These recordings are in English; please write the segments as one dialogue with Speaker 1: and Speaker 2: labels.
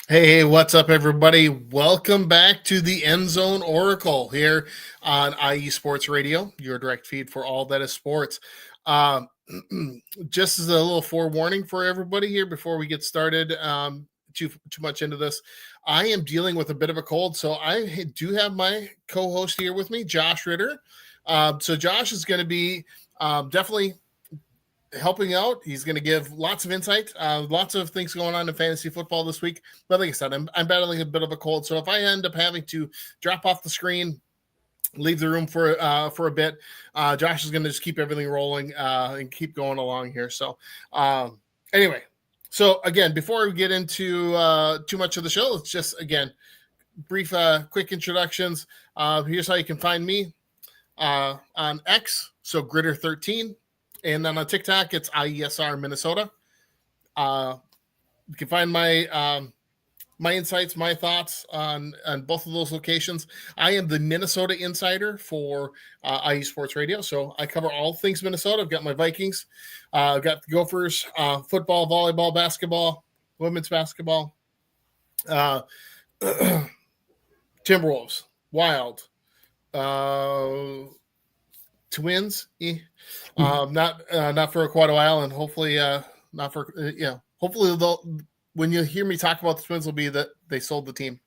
Speaker 1: Hey, what's up, everybody? Welcome back to the End Zone Oracle here on IE Sports Radio, your direct feed for all that is sports. Um, just as a little forewarning for everybody here before we get started, too much into this, I am dealing with a bit of a cold, so I do have my co-host here with me, Josh Ritter. So Josh is going to be definitely helping out. He's going to give lots of insight, lots of things going on in fantasy football this week. But like I said, I'm battling a bit of a cold, so if I end up having to drop off the screen, leave the room for a bit, Josh is going to just keep everything rolling and keep going along here. So anyway, so again, before we get into too much of the show, let's just again brief, quick introductions. Here's how you can find me on X, so Gritter13. And then on TikTok, it's IESR Minnesota. You can find my insights, my thoughts on both of those locations. I am the Minnesota insider for IE Sports Radio, so I cover all things Minnesota. I've got my Vikings, I've got the Gophers, football, volleyball, basketball, women's basketball, uh, Timberwolves, Wild, Twins. Not for quite a while, and hopefully not for hopefully they'll, when you hear me talk about the Twins, will be that they sold the team.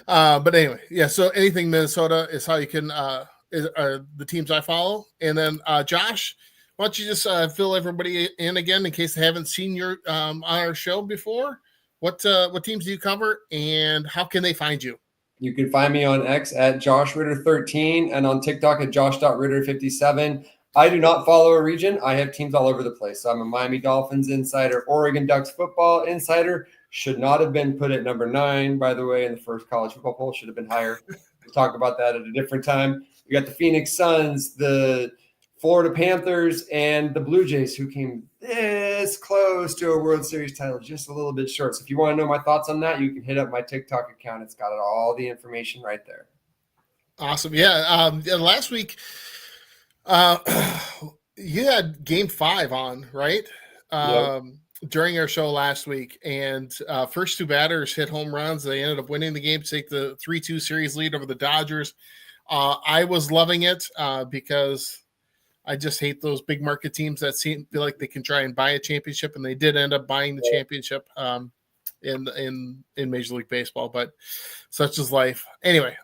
Speaker 1: But anyway, yeah. So anything Minnesota is how you can are the teams I follow, and then Josh, why don't you just fill everybody in again in case they haven't seen your on our show before? What teams do you cover, and how can they find you?
Speaker 2: You can find me on X at JoshRitter13 and on TikTok at Josh.Ritter57. I do not follow a region. I have teams all over the place. So I'm a Miami Dolphins insider, Oregon Ducks football insider. Should not have been put at number 9, by the way, in the first college football poll. Should have been higher. We'll talk about that at a different time. We got the Phoenix Suns, the Florida Panthers, and the Blue Jays, who came this close to a World Series title, just a little bit short. So if you want to know my thoughts on that, you can hit up my TikTok account. It's got all the information right there.
Speaker 1: Awesome. Yeah. Last week, you had Game 5 on, right?
Speaker 2: Yep.
Speaker 1: During our show last week, and first two batters hit home runs. They ended up winning the game to take the 3-2 series lead over the Dodgers. I was loving it because I just hate those big market teams that feel like they can try and buy a championship, and they did end up buying the championship in Major League Baseball. But such is life. Anyway,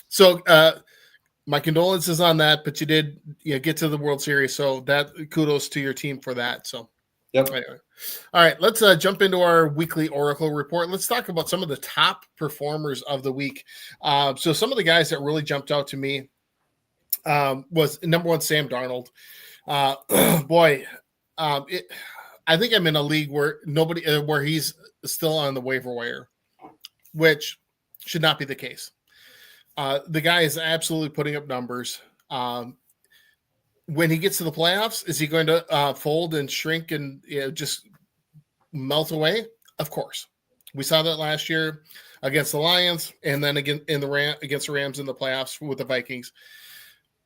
Speaker 1: so my condolences on that, but you did get to the World Series, so that kudos to your team for that. So.
Speaker 2: Yep.
Speaker 1: Anyway. All right, let's jump into our weekly Oracle report. Let's talk about some of the top performers of the week. So some of the guys that really jumped out to me was number one, Sam Darnold. Boy, I think I'm in a league where where he's still on the waiver wire, which should not be the case. The guy is absolutely putting up numbers. When he gets to the playoffs, is he going to fold and shrink and just melt away? Of course. We saw that last year against the Lions, and then again against the Rams in the playoffs with the Vikings.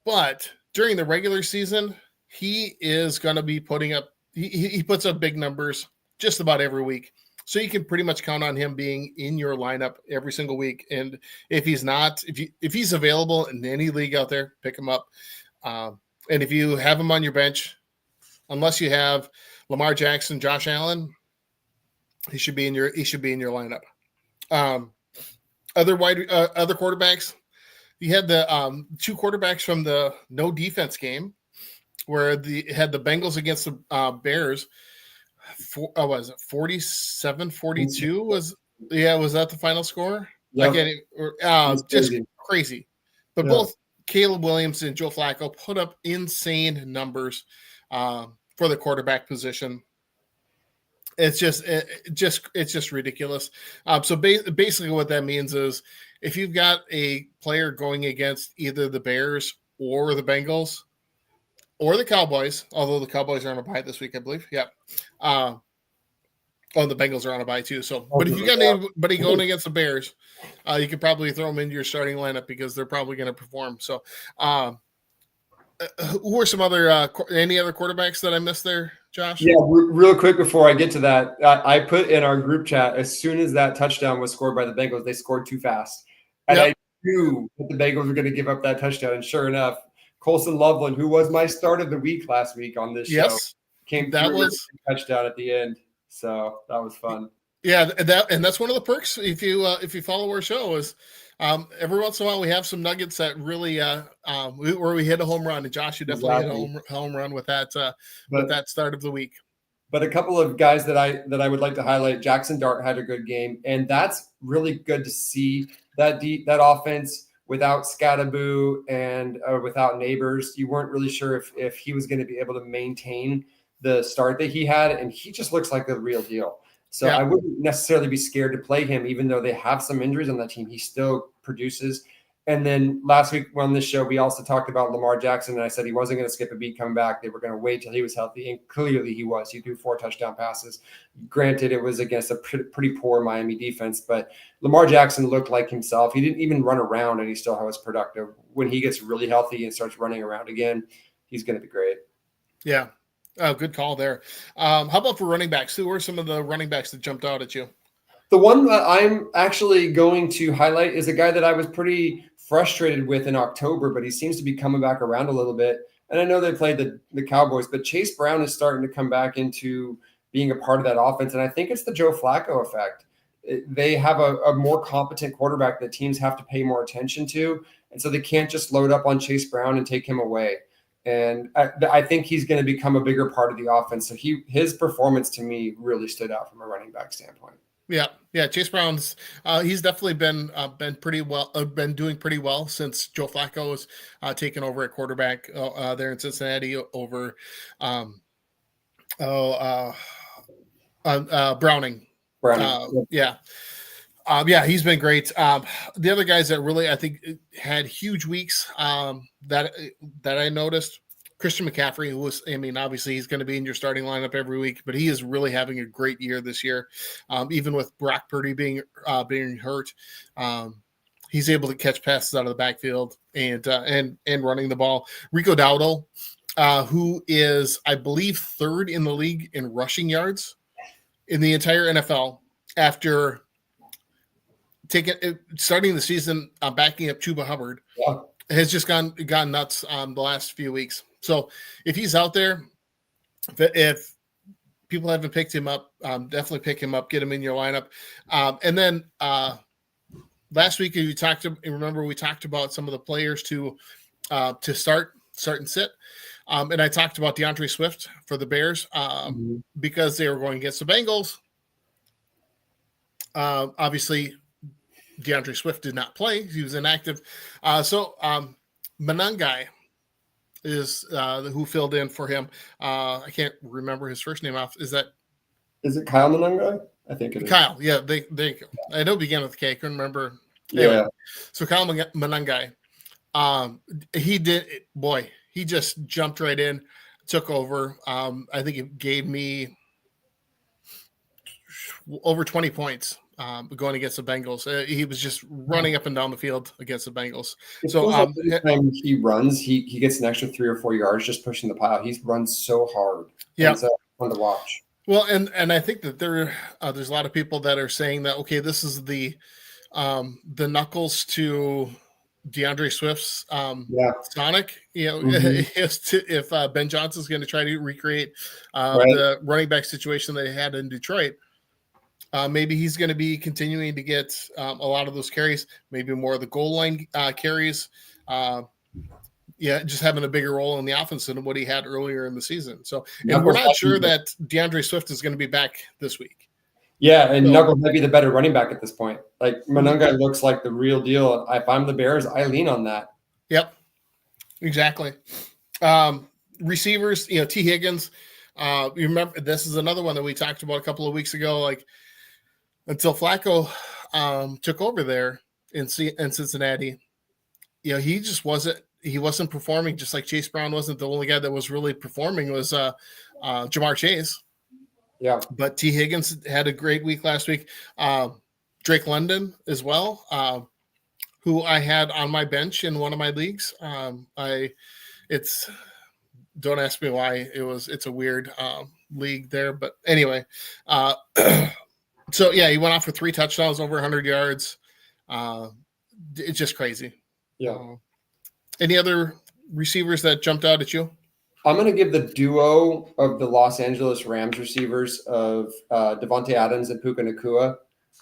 Speaker 1: But during the regular season, he is going to be putting up. He puts up big numbers just about every week. So you can pretty much count on him being in your lineup every single week. And if he's not, if he's available in any league out there, pick him up. And if you have him on your bench, unless you have Lamar Jackson, Josh Allen, he should be in your lineup. Other quarterbacks, you had the two quarterbacks from the no defense game where had the Bengals against the Bears. Was it 47-42? Was that the final score?
Speaker 2: Yep.
Speaker 1: Just crazy. But both Caleb Williams and Joe Flacco put up insane numbers for the quarterback position. It's just ridiculous. So basically what that means is if you've got a player going against either the Bears or the Bengals or the Cowboys, although the Cowboys are on a bye this week, I believe. Yeah. The Bengals are on a bye too. So, but if you got anybody going against the Bears, you could probably throw them into your starting lineup because they're probably going to perform. So, who are some other any other quarterbacks that I missed there, Josh?
Speaker 2: Yeah, real quick before I get to that, I put in our group chat as soon as that touchdown was scored by the Bengals, they scored too fast. And
Speaker 1: Yep.
Speaker 2: I knew that the Bengals were going to give up that touchdown. And sure enough, Colson Loveland, who was my start of the week last week on this show,
Speaker 1: Yes.
Speaker 2: came
Speaker 1: That
Speaker 2: through with
Speaker 1: was
Speaker 2: a touchdown at the end. So that was fun.
Speaker 1: Yeah, that's one of the perks if you follow our show is every once in a while we have some nuggets that really where we hit a home run, and Josh, you definitely hit a home run with that start of the week.
Speaker 2: But a couple of guys that I would like to highlight, Jackson Dart had a good game, and that's really good to see that that offense without Scattaboo and without Neighbors. You weren't really sure if he was going to be able to maintain the start that he had, and he just looks like the real deal. So I wouldn't necessarily be scared to play him, even though they have some injuries on that team. He still produces. And then last week on this show, we also talked about Lamar Jackson, and I said he wasn't going to skip a beat coming back. They were going to wait till he was healthy, and clearly he was. He threw 4 touchdown passes. Granted, it was against a pretty poor Miami defense, but Lamar Jackson looked like himself. He didn't even run around, and he still was productive. When he gets really healthy and starts running around again, he's going to be great.
Speaker 1: Yeah. Oh, good call there. How about for running backs? Who are some of the running backs that jumped out at you?
Speaker 2: The one that I'm actually going to highlight is a guy that I was pretty frustrated with in October, but he seems to be coming back around a little bit. And I know they played the Cowboys, but Chase Brown is starting to come back into being a part of that offense. And I think it's the Joe Flacco effect. They have a more competent quarterback that teams have to pay more attention to. And so they can't just load up on Chase Brown and take him away. And I think he's going to become a bigger part of the offense. So his performance to me really stood out from a running back standpoint.
Speaker 1: Yeah. Chase Brown's he's definitely been pretty well, been doing pretty well since Joe Flacco has taken over at quarterback there in Cincinnati over Browning. He's been great. The other guys that really I think had huge weeks that I noticed. Christian McCaffrey, who was, obviously he's going to be in your starting lineup every week, but he is really having a great year this year. Even with Brock Purdy being hurt, he's able to catch passes out of the backfield and running the ball. Rico Dowdle, who is, I believe, 3rd in the league in rushing yards in the entire NFL after starting the season backing up Chuba Hubbard.
Speaker 2: Yeah.
Speaker 1: Has just gone nuts the last few weeks. So if he's out there, if people haven't picked him up, definitely pick him up, get him in your lineup. And then last week we talked about some of the players to start and sit. And I talked about DeAndre Swift for the Bears because they were going against the Bengals. Obviously, DeAndre Swift did not play. He was inactive. So Monangai is who filled in for him. I can't remember his first name off. Is it
Speaker 2: Kyle Monangai? I think it is.
Speaker 1: Kyle. Yeah, they I know it began with K. I couldn't remember.
Speaker 2: Anyway,
Speaker 1: yeah. So Kyle Monangai, he just jumped right in, took over. I think it gave me over 20 points. Going against the Bengals, he was just running up and down the field against the Bengals. So
Speaker 2: every time he runs, he gets an extra 3 or 4 yards just pushing the pile. He runs so hard.
Speaker 1: Yeah,
Speaker 2: it's fun to watch.
Speaker 1: Well, and I think that there's a lot of people that are saying that this is the knuckles to DeAndre Swift's Sonic. If Ben Johnson's going to try to recreate the running back situation they had in Detroit. Maybe he's going to be continuing to get a lot of those carries, maybe more of the goal line carries. Just having a bigger role in the offense than what he had earlier in the season. So, and we're not sure that DeAndre Swift is going to be back this week.
Speaker 2: Yeah, and Knuckles might be the better running back at this point. Like Monangai looks like the real deal. If I'm the Bears, I lean on that.
Speaker 1: Yep, exactly. Receivers, T. Higgins. You remember this is another one that we talked about a couple of weeks ago. Like until Flacco took over there in Cincinnati, he just wasn't. He wasn't performing, just like Chase Brown wasn't. The only guy that was really performing was Jamar Chase.
Speaker 2: Yeah.
Speaker 1: But T. Higgins had a great week last week. Drake London as well, who I had on my bench in one of my leagues. Don't ask me why. It's a weird league there. But anyway, so yeah, he went off for 3 touchdowns, over 100 yards. It's just crazy.
Speaker 2: Yeah.
Speaker 1: Any other receivers that jumped out at you?
Speaker 2: I'm going to give the duo of the Los Angeles Rams receivers of Devontae Adams and Puka Nacua.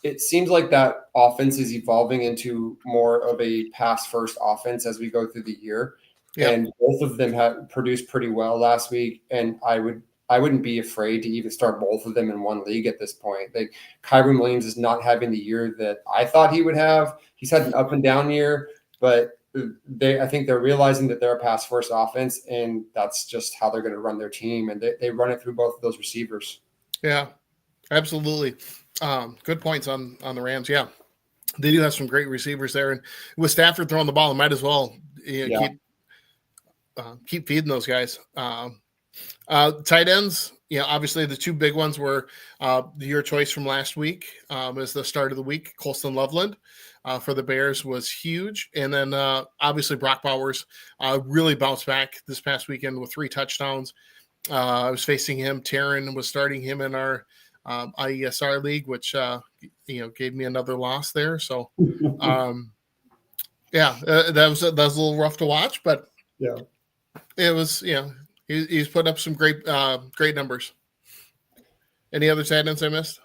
Speaker 2: It seems like that offense is evolving into more of a pass-first offense as we go through the year. Yep. And both of them have produced pretty well last week. And I wouldn't be afraid to even start both of them in one league at this point. Like Kyren Williams is not having the year that I thought he would have. He's had an up and down year, but I think they're realizing that they're a pass first offense, and that's just how they're going to run their team. And they run it through both of those receivers.
Speaker 1: Yeah, absolutely. Good points on the Rams. Yeah, they do have some great receivers there, and with Stafford throwing the ball, it might as well keep feeding those guys. Tight ends, obviously the two big ones were your choice from last week as the start of the week. Colston Loveland for the Bears was huge. And then obviously Brock Bowers really bounced back this past weekend with 3 touchdowns. I was facing him. Taryn was starting him in our IESR league, which, gave me another loss there. So, that was a little rough to watch, but
Speaker 2: yeah,
Speaker 1: it was, he's put up some great numbers. Any other tight ends I missed?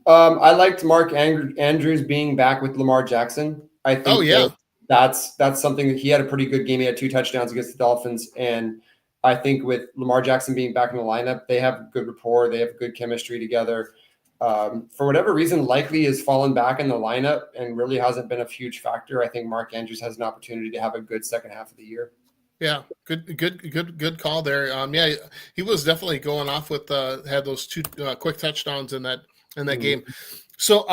Speaker 2: I liked Mark Andrews being back with Lamar Jackson. I think that's something that he had a pretty good game. He had 2 touchdowns against the Dolphins. And I think with Lamar Jackson being back in the lineup, they have good rapport. They have good chemistry together. For whatever reason, Likely has fallen back in the lineup and really hasn't been a huge factor. I think Mark Andrews has an opportunity to have a good second half of the year.
Speaker 1: Yeah, good call there. He was definitely going off with had those 2 quick touchdowns in that game. So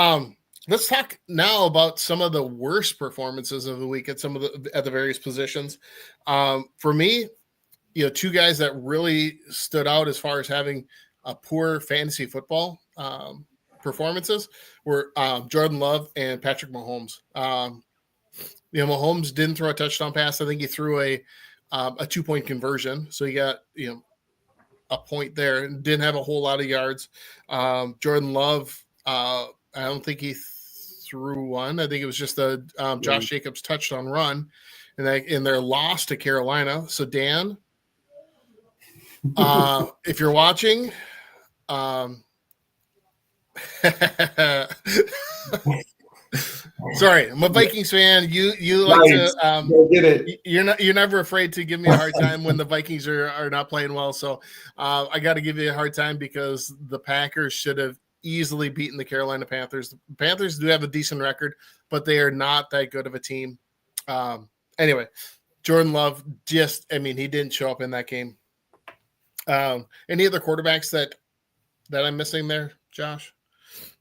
Speaker 1: let's talk now about some of the worst performances of the week at the various positions. For me, 2 guys that really stood out as far as having a poor fantasy football performances were Jordan Love and Patrick Mahomes. Mahomes didn't throw a touchdown pass. I think he threw a 2-point conversion. So he got, a point there and didn't have a whole lot of yards. Jordan Love, I don't think he threw one. I think it was just a Josh Jacobs touchdown run in their loss to Carolina. So Dan, if you're watching, sorry, I'm a Vikings fan. You like to
Speaker 2: get it.
Speaker 1: You're never afraid to give me a hard time when the Vikings are not playing well. So I got to give you a hard time because the Packers should have easily beaten the Carolina Panthers. The Panthers do have a decent record, but they are not that good of a team. Anyway, Jordan Love he didn't show up in that game. Any other quarterbacks that I'm missing there, Josh?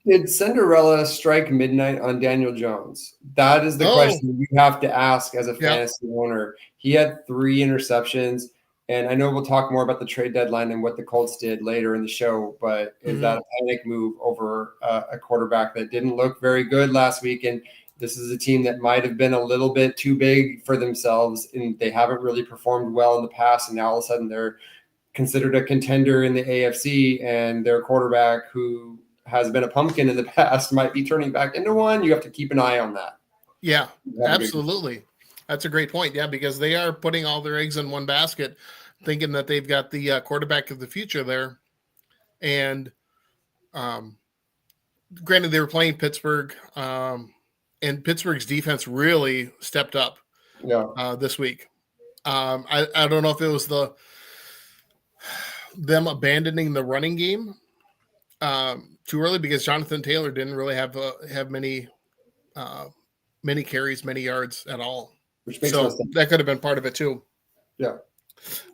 Speaker 2: Did Cinderella strike midnight on Daniel Jones? That is the question you have to ask as a fantasy owner. He had 3 interceptions, and I know we'll talk more about the trade deadline and what the Colts did later in the show, but is that a panic move over a quarterback that didn't look very good last week? And this is a team that might have been a little bit too big for themselves, and they haven't really performed well in the past, and now all of a sudden they're considered a contender in the AFC, and their quarterback who has been a pumpkin in the past might be turning back into one. You have to keep an eye on that.
Speaker 1: Yeah, absolutely. That's a great point. Yeah, because they are putting all their eggs in one basket, thinking that they've got the quarterback of the future there. And granted, they were playing Pittsburgh, and Pittsburgh's defense really stepped up this week. I don't know if it was them abandoning the running game too early, because Jonathan Taylor didn't really have many carries, many yards at all. So that could have been part of it too.
Speaker 2: Yeah.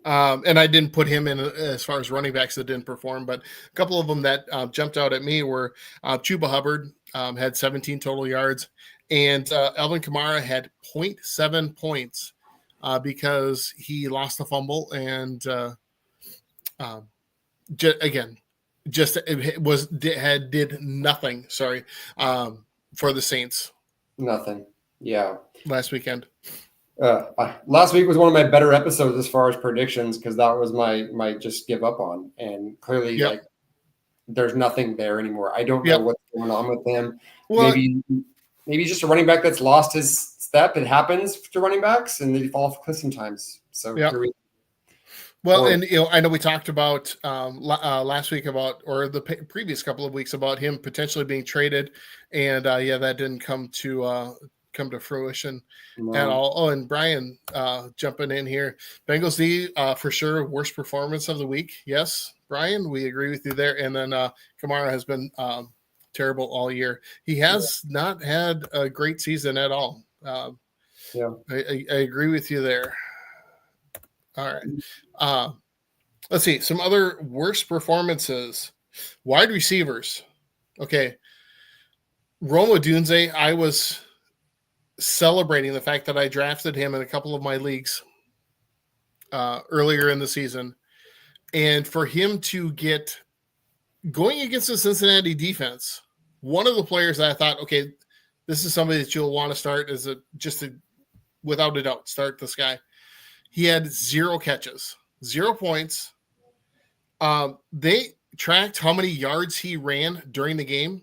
Speaker 1: And I didn't put him in as far as running backs that didn't perform, but a couple of them that jumped out at me were Chuba Hubbard had 17 total yards, and Alvin Kamara had 0.7 points because he lost a fumble and did nothing. Sorry, for the Saints.
Speaker 2: Nothing. Yeah.
Speaker 1: Last weekend.
Speaker 2: Last week was one of my better episodes as far as predictions because that was my just give up on, and clearly
Speaker 1: Yep.
Speaker 2: like there's nothing there anymore. I don't know
Speaker 1: Yep.
Speaker 2: what's going on with him.
Speaker 1: Well,
Speaker 2: Maybe he's just a running back that's lost his step. It happens to running backs, and they fall off a cliff sometimes. So
Speaker 1: Yep.
Speaker 2: here we
Speaker 1: Well, and I know we talked about last week about, or the previous couple of weeks about him potentially being traded, and that didn't come to fruition at all. Oh, and Brian jumping in here, Bengals D for sure worst performance of the week. Yes, Brian, we agree with you there. And then Kamara has been terrible all year. He has not had a great season at all. I agree with you there. All right. Let's see. Some other worst performances. Wide receivers. Okay. Rome Odunze, I was celebrating the fact that I drafted him in a couple of my leagues earlier in the season. And for him to get going against the Cincinnati defense, one of the players that I thought, okay, this is somebody that you'll want to start as without a doubt, start this guy. He had 0 catches, 0 points. They tracked how many yards he ran during the game.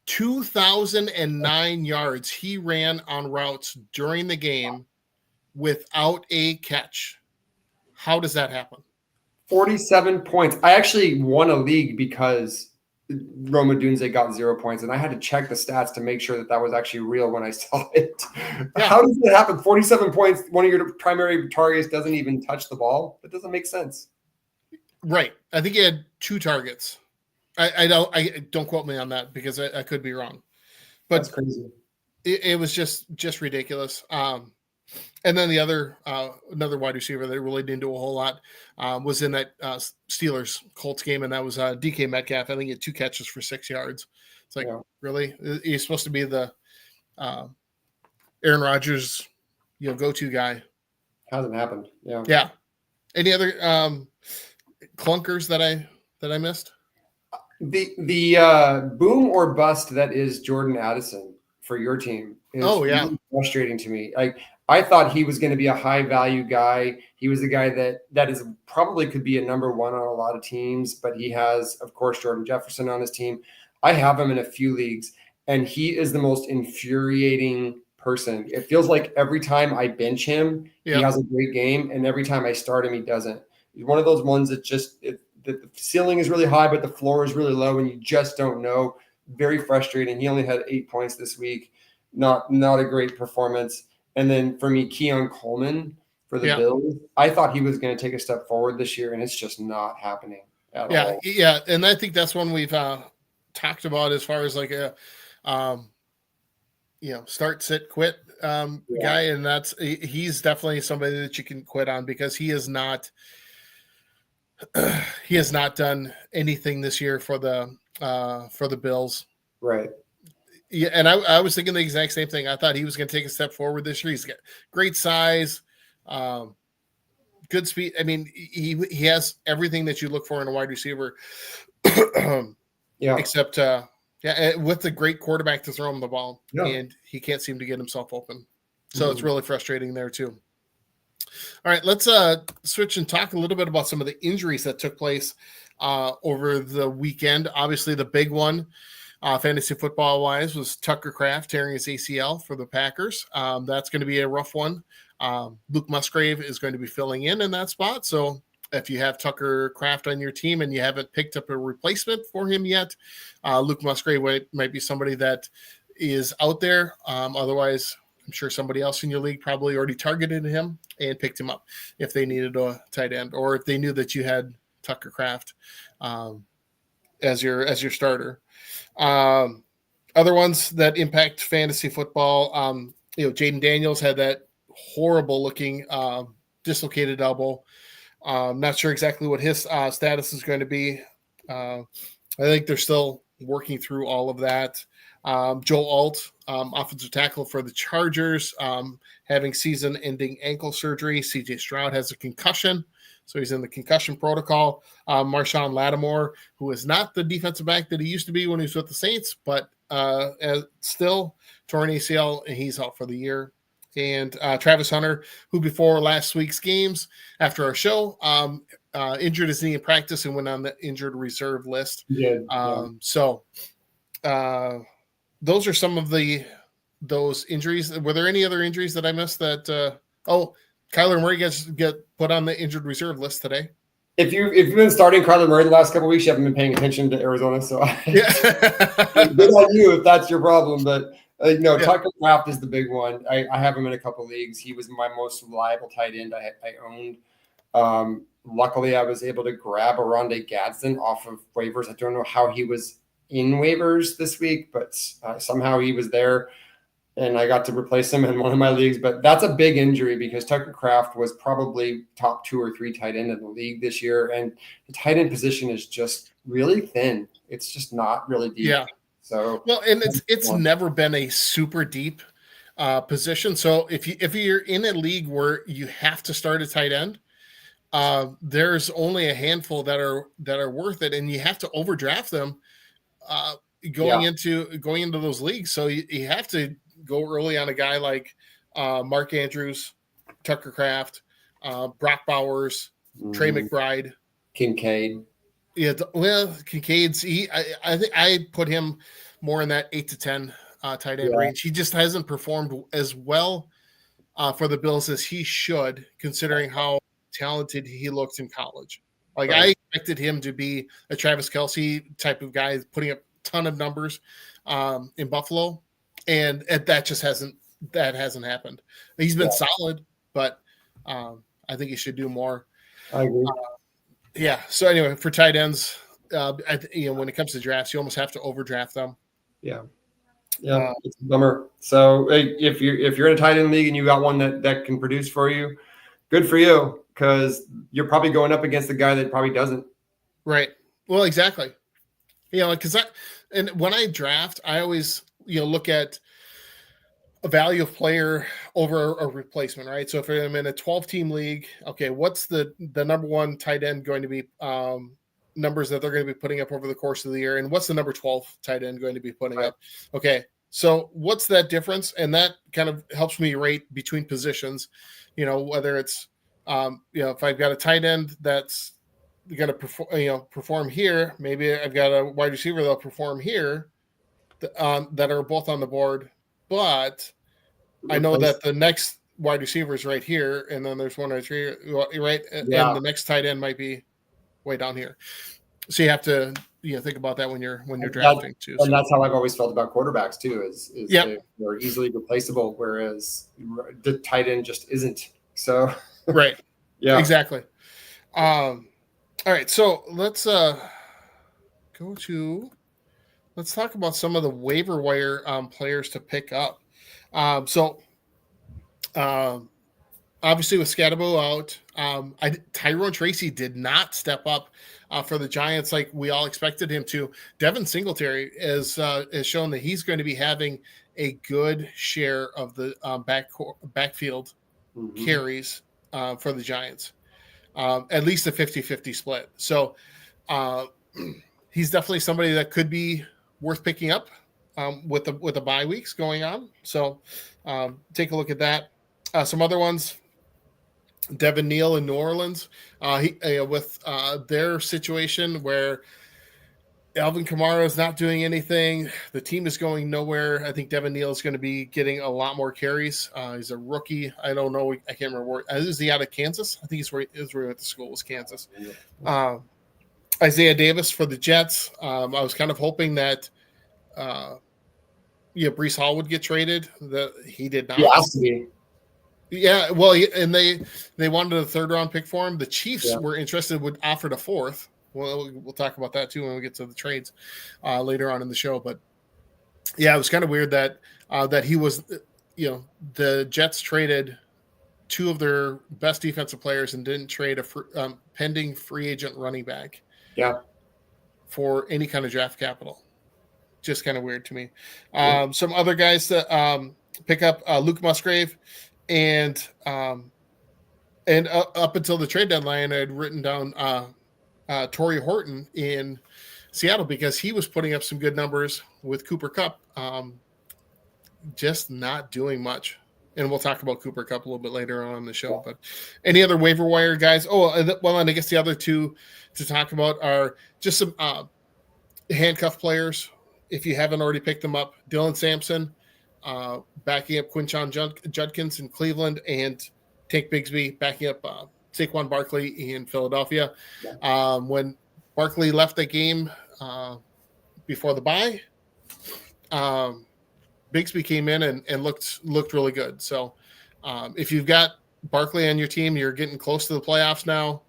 Speaker 1: 2,009 yards he ran on routes during the game without a catch. How does that happen?
Speaker 2: 47 points. I actually won a league because Rome Odunze got 0 points, and I had to check the stats to make sure that was actually real when I saw it. Yeah. How does it happen? 47 points, one of your primary targets doesn't even touch the ball? That doesn't make sense.
Speaker 1: Right. I think he had 2 targets. I don't quote me on that because I could be wrong. But
Speaker 2: that's crazy.
Speaker 1: It was just ridiculous. And then the other another wide receiver that really didn't do a whole lot was in that Steelers Colts game, and that was DK Metcalf. I think he had 2 catches for 6 yards. It's like, really? He's supposed to be the Aaron Rodgers, go-to guy.
Speaker 2: Hasn't happened. Yeah.
Speaker 1: Yeah. Any other clunkers that I missed?
Speaker 2: The boom or bust that is Jordan Addison for your team is really frustrating to me. Like, I thought he was going to be a high value guy. He was a guy that is probably could be a number 1 on a lot of teams, but he has, of course, Jordan Jefferson on his team. I have him in a few leagues, and he is the most infuriating person. It feels like every time I bench him, he has a great game, and every time I start him, he doesn't. He's one of those ones that the ceiling is really high, but the floor is really low, and you just don't know. Very frustrating. He only had 8 points this week. Not a great performance. And then for me, Keon Coleman for the Bills, I thought he was going to take a step forward this year, and it's just not happening at all.
Speaker 1: Yeah, and I think that's one we've talked about as far as like a start, sit, quit guy, and he's definitely somebody that you can quit on because he has not done anything this year for the Bills.
Speaker 2: Right.
Speaker 1: Yeah, and I was thinking the exact same thing. I thought he was going to take a step forward this year. He's got great size, good speed. I mean, he has everything that you look for in a wide receiver. Except with the great quarterback to throw him the ball, and he can't seem to get himself open. So it's really frustrating there too. All right, let's switch and talk a little bit about some of the injuries that took place over the weekend. Obviously, the big one, fantasy football wise, was Tucker Kraft tearing his ACL for the Packers. That's going to be a rough one. Luke Musgrave is going to be filling in that spot. So if you have Tucker Kraft on your team and you haven't picked up a replacement for him yet, Luke Musgrave might be somebody that is out there. Otherwise, I'm sure somebody else in your league probably already targeted him and picked him up if they needed a tight end or if they knew that you had Tucker Kraft as your starter. Other ones that impact fantasy football, Jaden Daniels had that horrible looking dislocated elbow. Not sure exactly what his status is going to be. I think they're still working through all of that. Joe Alt, offensive tackle for the Chargers, having season-ending ankle surgery. CJ Stroud has a concussion, so he's in the concussion protocol. Marshawn Lattimore, who is not the defensive back that he used to be when he was with the Saints, but still torn ACL, and he's out for the year. and Travis Hunter, who before last week's games after our show injured his knee in practice and went on the injured reserve list.
Speaker 2: Yeah.
Speaker 1: So those are some of those injuries. Were there any other injuries that I missed that Kyler Murray get put on the injured reserve list today?
Speaker 2: If you've been starting Kyler Murray the last couple of weeks, you haven't been paying attention to Arizona. So
Speaker 1: Yeah.
Speaker 2: good on you if that's your problem. But Tucker Kraft is the big one. I have him in a couple of leagues. He was my most reliable tight end I owned. Luckily, I was able to grab Oronde Gadsden off of waivers. I don't know how he was in waivers this week, but somehow he was there. And I got to replace him in one of my leagues. But that's a big injury because Tucker Kraft was probably top 2 or 3 tight end in the league this year. And the tight end position is just really thin. It's just not really deep.
Speaker 1: Yeah.
Speaker 2: So
Speaker 1: and it's never been a super deep position. So if you're in a league where you have to start a tight end, there's only a handful that are worth it, and you have to overdraft them going into those leagues. So you have to go early on a guy like Mark Andrews, Tucker Kraft, Brock Bowers, Trey McBride,
Speaker 2: Kincaid.
Speaker 1: Yeah, well, Kincaid's I think I put him more in that 8 to 10 tight end range. He just hasn't performed as well for the Bills as he should, considering how talented he looked in college. Like I expected him to be a Travis Kelce type of guy, putting up a ton of numbers in Buffalo, and that just hasn't happened. He's been solid, but I think he should do more.
Speaker 2: I agree.
Speaker 1: Yeah. So anyway, for tight ends, when it comes to drafts, you almost have to overdraft them.
Speaker 2: Yeah. It's a bummer. So if you're in a tight end league and you got one that can produce for you, good for you, because you're probably going up against the guy that probably doesn't.
Speaker 1: Right. Well, exactly. Because and when I draft, I always look at a value of player over a replacement, right? So if I'm in a 12-team league, okay, what's the number one tight end going to be numbers that they're going to be putting up over the course of the year, and what's the number 12 tight end going to be putting up? Okay, so what's that difference? And that kind of helps me rate between positions, whether it's if I've got a tight end that's going to perform here, maybe I've got a wide receiver that'll perform here that are both on the board. But I know that the next wide receiver is right here, and then there's one right here, right? And the next tight end might be way down here. So you have to think about that when you're drafting too.
Speaker 2: And that's how I've always felt about quarterbacks too. Is they're easily replaceable, whereas the tight end just isn't. So
Speaker 1: right, exactly. All right, so let's let's talk about some of the waiver wire players to pick up. Obviously with Scatabo out, Tyrone Tracy did not step up for the Giants like we all expected him to. Devin Singletary has shown that he's going to be having a good share of the backfield carries for the Giants, at least a 50-50 split. So he's definitely somebody that could be worth picking up with the bye weeks going on. So take a look at that. Some other ones, Devin Neal in New Orleans, with their situation where Alvin Kamara is not doing anything. The team is going nowhere. I think Devin Neal is going to be getting a lot more carries. He's a rookie. I don't know. I can't remember where. Is he out of Kansas? I think he's where he went to school was Kansas. Isaiah Davis for the Jets. I was kind of hoping that Breece Hall would get traded. He did not.
Speaker 2: He has to be.
Speaker 1: Yeah, well, and they wanted a 3rd-round pick for him. The Chiefs were interested, would offer a 4th. Well, we'll talk about that too when we get to the trades later on in the show. But yeah, it was kind of weird that he was, the Jets traded 2 of their best defensive players and didn't trade a pending free agent running back.
Speaker 2: Yeah.
Speaker 1: For any kind of draft capital. Just kind of weird to me. Some other guys that pick up Luke Musgrave. And up until the trade deadline, I had written down Torrey Horton in Seattle because he was putting up some good numbers with Cooper Kupp, just not doing much and we'll talk about Cooper Kupp a little bit later on in the show. But any other waiver wire guys? Oh, well, and I guess the other two to talk about are just some handcuff players. If you haven't already picked them up, Dylan Sampson, backing up Quinshon Judkins in Cleveland, and Tank Bigsby backing up Saquon Barkley in Philadelphia. When Barkley left the game before the bye, Bigsby came in and looked really good. So if you've got Barkley on your team, you're getting close to the playoffs now.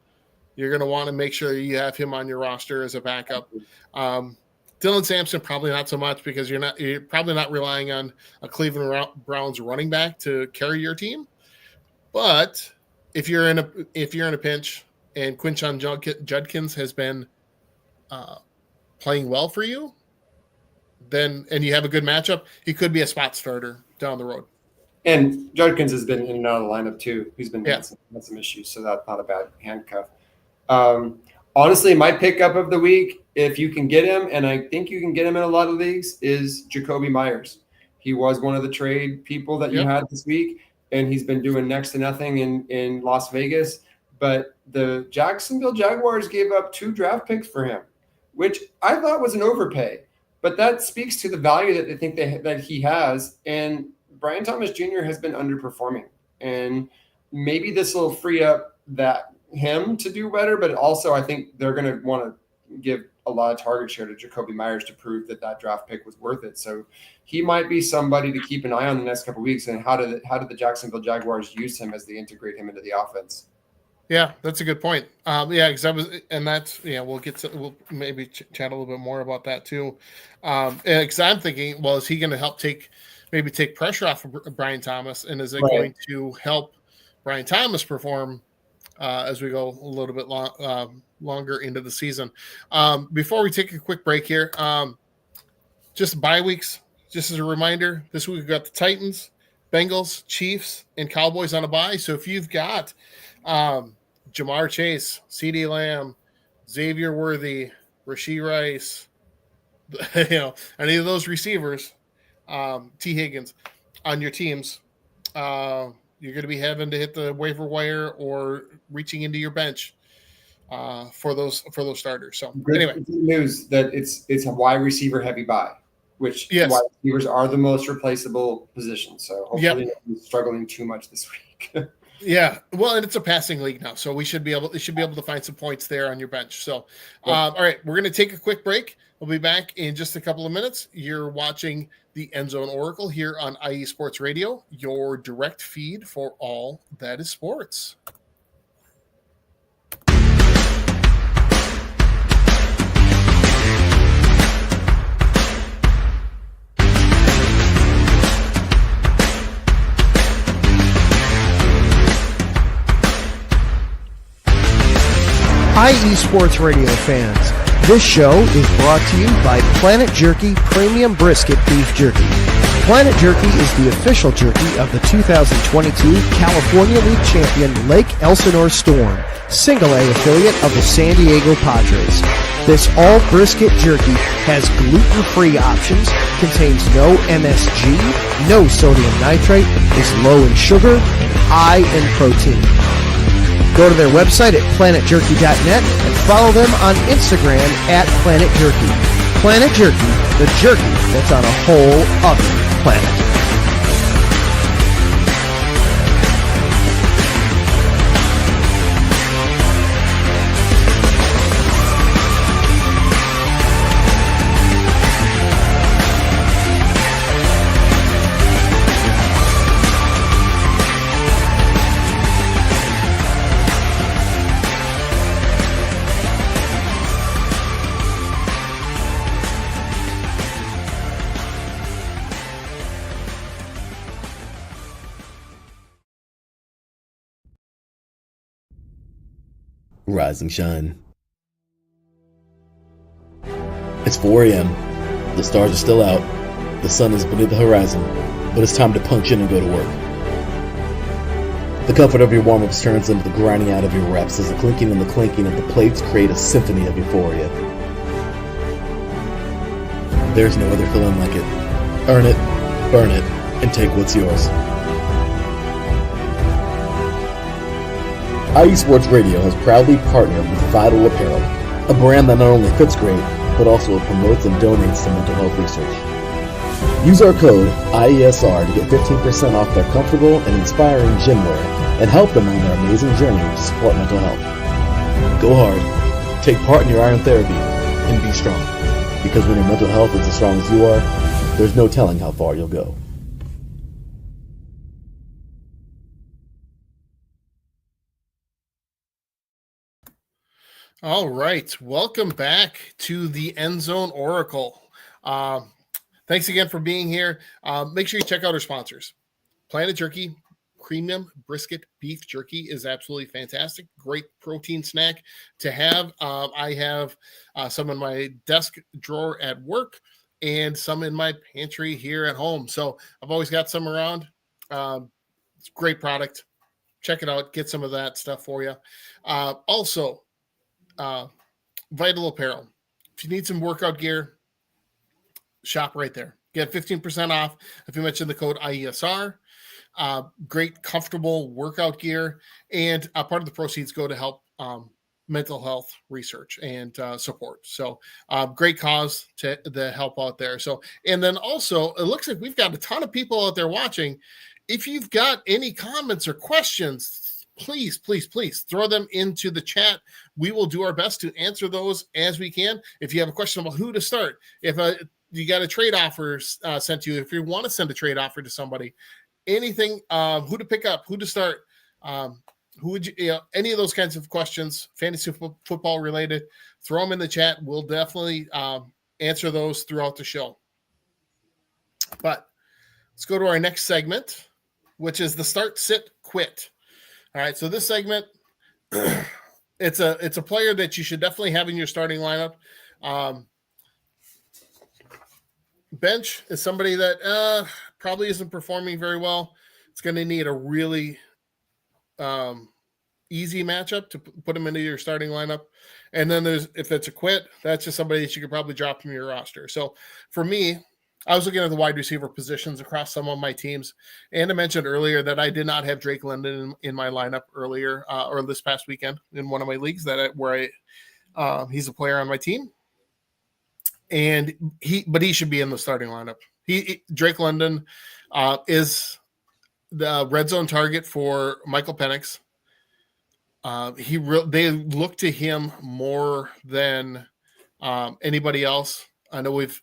Speaker 1: You're going to want to make sure you have him on your roster as a backup. Dylan Sampson, probably not so much, because you're probably not relying on a Cleveland Browns running back to carry your team. But if you're in a pinch and Quinshon Judkins has been playing well for you, and you have a good matchup, he could be a spot starter down the road.
Speaker 2: And Judkins has been in and out of the lineup too. He's been had some issues, so that's not a bad handcuff. Honestly, my pickup of the week, if you can get him, and I think you can get him in a lot of leagues, is Jakobi Meyers. He was one of the trade people that you had this week, and he's been doing next to nothing in Las Vegas. But the Jacksonville Jaguars gave up 2 draft picks for him, which I thought was an overpay. But that speaks to the value that they think that he has. And Brian Thomas Jr. has been underperforming. And maybe this will free up him to do better, but also I think they're going to want to give a lot of target share to Jakobi Meyers to prove that draft pick was worth it. So he might be somebody to keep an eye on the next couple of weeks. And how did the Jacksonville Jaguars use him as they integrate him into the offense?
Speaker 1: Yeah, that's a good point. We'll maybe chat a little bit more about that too. Because I'm thinking, well, is he going to help take pressure off of Brian Thomas, and is it going to help Brian Thomas perform as we go a little bit longer into the season? Before we take a quick break here, just bye weeks. Just as a reminder, this week we've got the Titans, Bengals, Chiefs, and Cowboys on a bye. So if you've got Jamar Chase, CeeDee Lamb, Xavier Worthy, Rashee Rice, any of those receivers, T. Higgins on your teams, you're going to be having to hit the waiver wire or reaching into your bench for those starters. So anyway,
Speaker 2: good news that it's a wide receiver heavy bye, which wide receivers are the most replaceable position. So hopefully not struggling too much this week.
Speaker 1: Yeah, well, and it's a passing league now, so we should be able to find some points there on your bench. So, all right, we're going to take a quick break. We'll be back in just a couple of minutes. You're watching the End Zone Oracle here on IE Sports Radio, your direct feed for all that is sports.
Speaker 3: IE Sports Radio fans, this show is brought to you by Planet Jerky Premium Brisket Beef Jerky. Planet Jerky is the official jerky of the 2022 California League champion Lake Elsinore Storm, Single A affiliate of the San Diego Padres. This all brisket jerky has gluten-free options, contains no MSG, no sodium nitrate, is low in sugar, and high in protein. Go to their website at planetjerky.net and follow them on Instagram at Planet Jerky. Planet Jerky, the jerky that's on a whole other planet.
Speaker 4: Rise and shine. It's 4 a.m. The stars are still out. The sun is beneath the horizon, but it's time to punch in and go to work. The comfort of your warm-ups turns into the grinding out of your reps as the clinking and the clinking of the plates create a symphony of euphoria. There's no other feeling like it. Earn it, burn it, and take what's yours. IE Sports Radio has proudly partnered with Vital Apparel, a brand that not only fits great, but also promotes and donates to mental health research. Use our code IESR to get 15% off their comfortable and inspiring gym wear and help them on their amazing journey to support mental health. Go hard, take part in your iron therapy, and be strong. Because when your mental health is as strong as you are, there's no telling how far you'll go.
Speaker 1: All right. Welcome back to the End Zone Oracle. Thanks again for being here. Make sure you check out our sponsors. Planet Jerky Premium Brisket Beef Jerky is absolutely fantastic. Great protein snack to have. I have some in my desk drawer at work and some in my pantry here at home. So I've always got some around. It's a great product. Check it out. Get some of that stuff for you. Also, Vital Apparel. If you need some workout gear, shop right there. Get 15% off if you mention the code IESR. Great, comfortable workout gear, and part of the proceeds go to help mental health research and support. So great cause to help out there. So, and then also, it looks like we've got a ton of people out there watching. If you've got any comments or questions, please throw them into the chat. We will do our best to answer those as we can. If you have a question about who to start, if you got a trade offer sent to you, if you want to send a trade offer to somebody, anything, who to pick up, who to start, who would you, any of those kinds of questions, fantasy football related, throw them in the chat. We'll definitely answer those throughout the show. But let's go to our next segment, which is the start, sit, quit. All right, so this segment, it's a player that you should definitely have in your starting lineup. Bench is somebody that probably isn't performing very well. It's going to need a really easy matchup to put him into your starting lineup. And then if it's a quit, that's just somebody that you could probably drop from your roster. So for me, I was looking at the wide receiver positions across some of my teams. And I mentioned earlier that I did not have Drake London in my lineup earlier or this past weekend in one of my leagues where he's a player on my team. And he should be in the starting lineup. Drake London is the red zone target for Michael Penix. They look to him more than anybody else. I know we've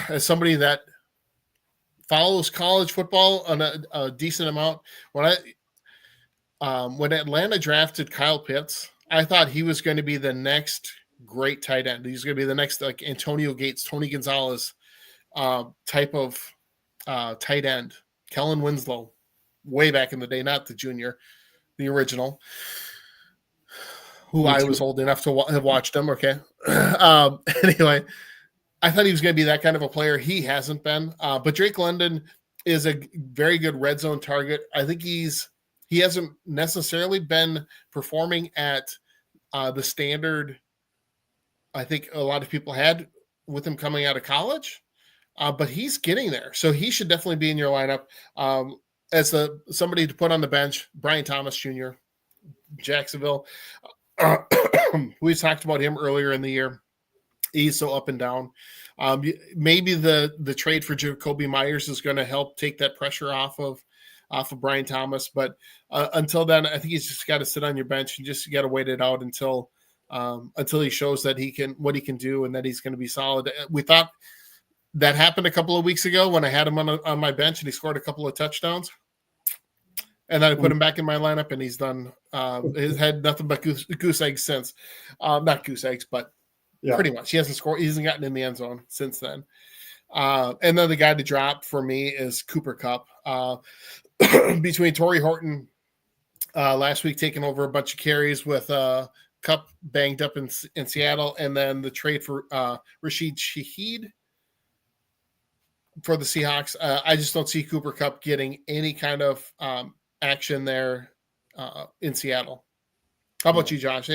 Speaker 1: as somebody that follows college football on a decent amount. When Atlanta drafted Kyle Pitts, I thought he was going to be the next great tight end. He's going to be the next like Antonio Gates, Tony Gonzalez type of tight end. Kellen Winslow, way back in the day, not the junior, the original, who I was old enough to have watched him. Okay. Anyway, I thought he was going to be that kind of a player. He hasn't been. But Drake London is a very good red zone target. I think he hasn't necessarily been performing at the standard I think a lot of people had with him coming out of college, but he's getting there. So he should definitely be in your lineup as somebody to put on the bench. Brian Thomas Jr., Jacksonville. We talked about him earlier in the year. He's so up and down. Maybe the trade for Jacoby Myers is going to help take that pressure off of Brian Thomas. But until then, I think he's just got to sit on your bench and just got to wait it out until he shows that what he can do and that he's going to be solid. We thought that happened a couple of weeks ago when I had him on my bench and he scored a couple of touchdowns. And then I put him back in my lineup and he's done. He's had nothing but goose eggs since. Not goose eggs, but pretty much. He hasn't scored. He hasn't gotten in the end zone since then. And then the guy to drop for me is Cooper Kupp. Between Torrey Horton last week taking over a bunch of carries with Kupp banged up in Seattle, and then the trade for Rashid Shaheed for the Seahawks. I just don't see Cooper Kupp getting any kind of action there in Seattle. How about you, Josh?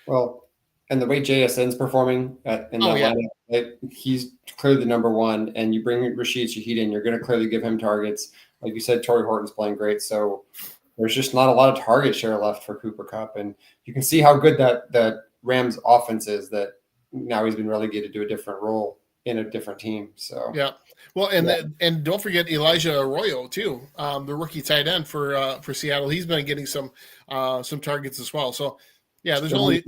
Speaker 2: Well, and the way JSN's performing in that lineup, he's clearly the number one, and you bring Rashid Shaheed in, you're going to clearly give him targets. Like you said, Torrey Horton's playing great, so there's just not a lot of target share left for Cooper Kupp. And you can see how good that Rams offense is, that now he's been relegated to a different role in a different team. So
Speaker 1: yeah. Well, and don't forget Elijah Arroyo too, the rookie tight end for Seattle. He's been getting some targets as well. So yeah, there's only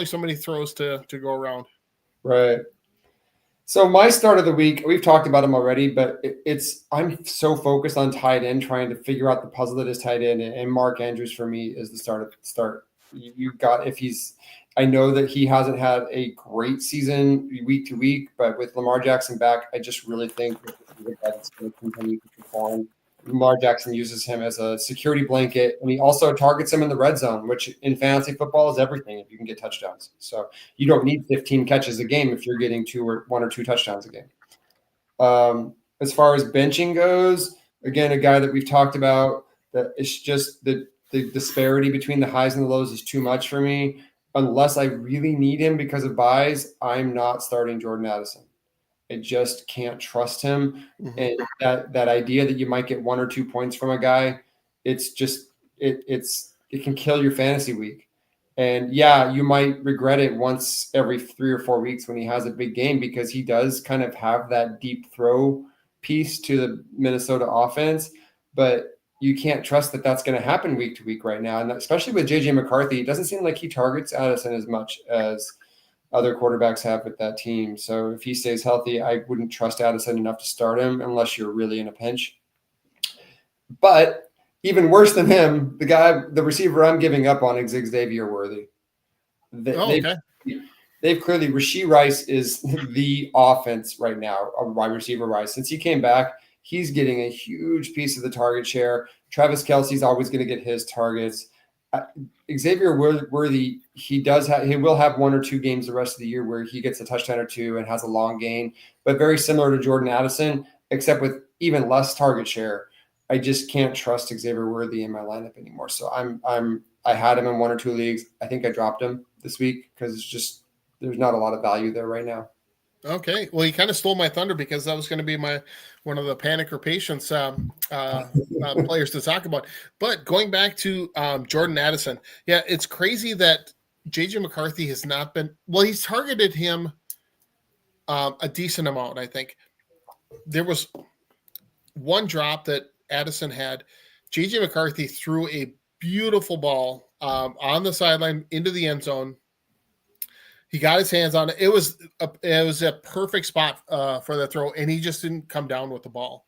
Speaker 1: so many throws to go around.
Speaker 2: Right. So my start of the week, we've talked about him already, but I'm so focused on tight end, trying to figure out the puzzle that is tight end, and Mark Andrews for me is the start. You got, I know that he hasn't had a great season week to week, but with Lamar Jackson back, I just really think that's going to continue to perform. Lamar Jackson uses him as a security blanket, and he also targets him in the red zone, which in fantasy football is everything if you can get touchdowns. So you don't need 15 catches a game if you're getting one or two touchdowns a game. As far as benching goes, again, a guy that we've talked about, that it's just the disparity between the highs and the lows is too much for me. Unless I really need him because of buys, I'm not starting Jordan Addison. I just can't trust him. Mm-hmm. And that idea that you might get 1 or 2 points from a guy, it's just it can kill your fantasy week. And yeah, you might regret it once every 3 or 4 weeks when he has a big game, because he does kind of have that deep throw piece to the Minnesota offense, but you can't trust that that's going to happen week to week right now. And especially with JJ McCarthy, it doesn't seem like he targets Addison as much as other quarterbacks have with that team. So if he stays healthy, I wouldn't trust Addison enough to start him unless you're really in a pinch. But even worse than him, the receiver I'm giving up on is Xavier Worthy. They've clearly, Rashee Rice is the offense right now, a wide receiver Rice. Since he came back, he's getting a huge piece of the target share. Travis Kelce's always going to get his targets. Xavier Worthy, he will have 1 or 2 games the rest of the year where he gets a touchdown or 2 and has a long gain, but very similar to Jordan Addison, except with even less target share. I just can't trust Xavier Worthy in my lineup anymore. So I had him in 1 or 2 leagues. I think I dropped him this week because there's not a lot of value there right now.
Speaker 1: Okay, well, you kind of stole my thunder because that was going to be one of the panic or patience players to talk about. But going back to Jordan Addison, yeah, it's crazy that JJ McCarthy has not been. Well, he's targeted him a decent amount. I think there was one drop that Addison had. JJ McCarthy threw a beautiful ball on the sideline into the end zone. He got his hands on it. It was a perfect spot for the throw, and he just didn't come down with the ball,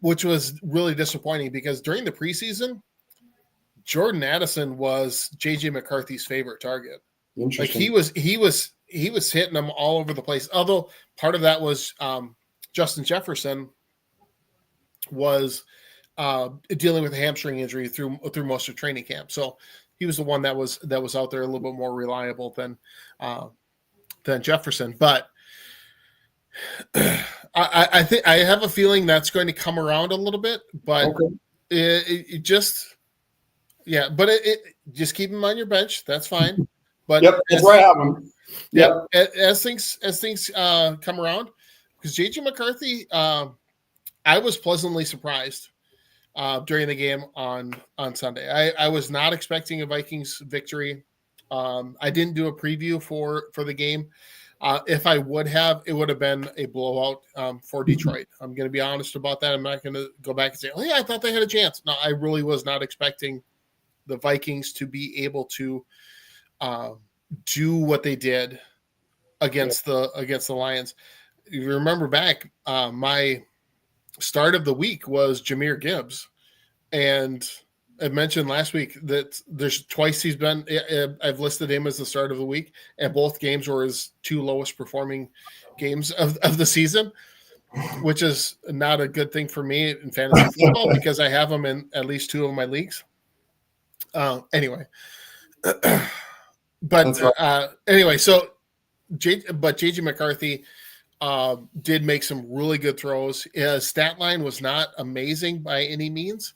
Speaker 1: which was really disappointing because during the preseason, Jordan Addison was JJ McCarthy's favorite target. Like he was hitting them all over the place. Although part of that was Justin Jefferson was dealing with a hamstring injury through most of training camp, so he was the one that was out there a little bit more reliable than Jefferson. But I think I have a feeling that's going to come around a little bit. But it just just keep him on your bench. That's fine. But
Speaker 2: that's where I have him.
Speaker 1: As things come around, because JJ McCarthy, I was pleasantly surprised during the game on Sunday. I was not expecting a Vikings victory. I didn't do a preview for the game. If I would have, it would have been a blowout for Detroit. I'm going to be honest about that. I'm not going to go back and say, oh yeah, I thought they had a chance. No, I really was not expecting the Vikings to be able to do what they did against the Lions. You remember back, my start of the week was Jahmyr Gibbs, and I mentioned last week that there's twice he's been. I've listed him as the start of the week, and both games were his 2 lowest performing games of the season, which is not a good thing for me in fantasy football because I have him in at least 2 of my leagues. Anyway, so JJ McCarthy did make some really good throws. His stat line was not amazing by any means.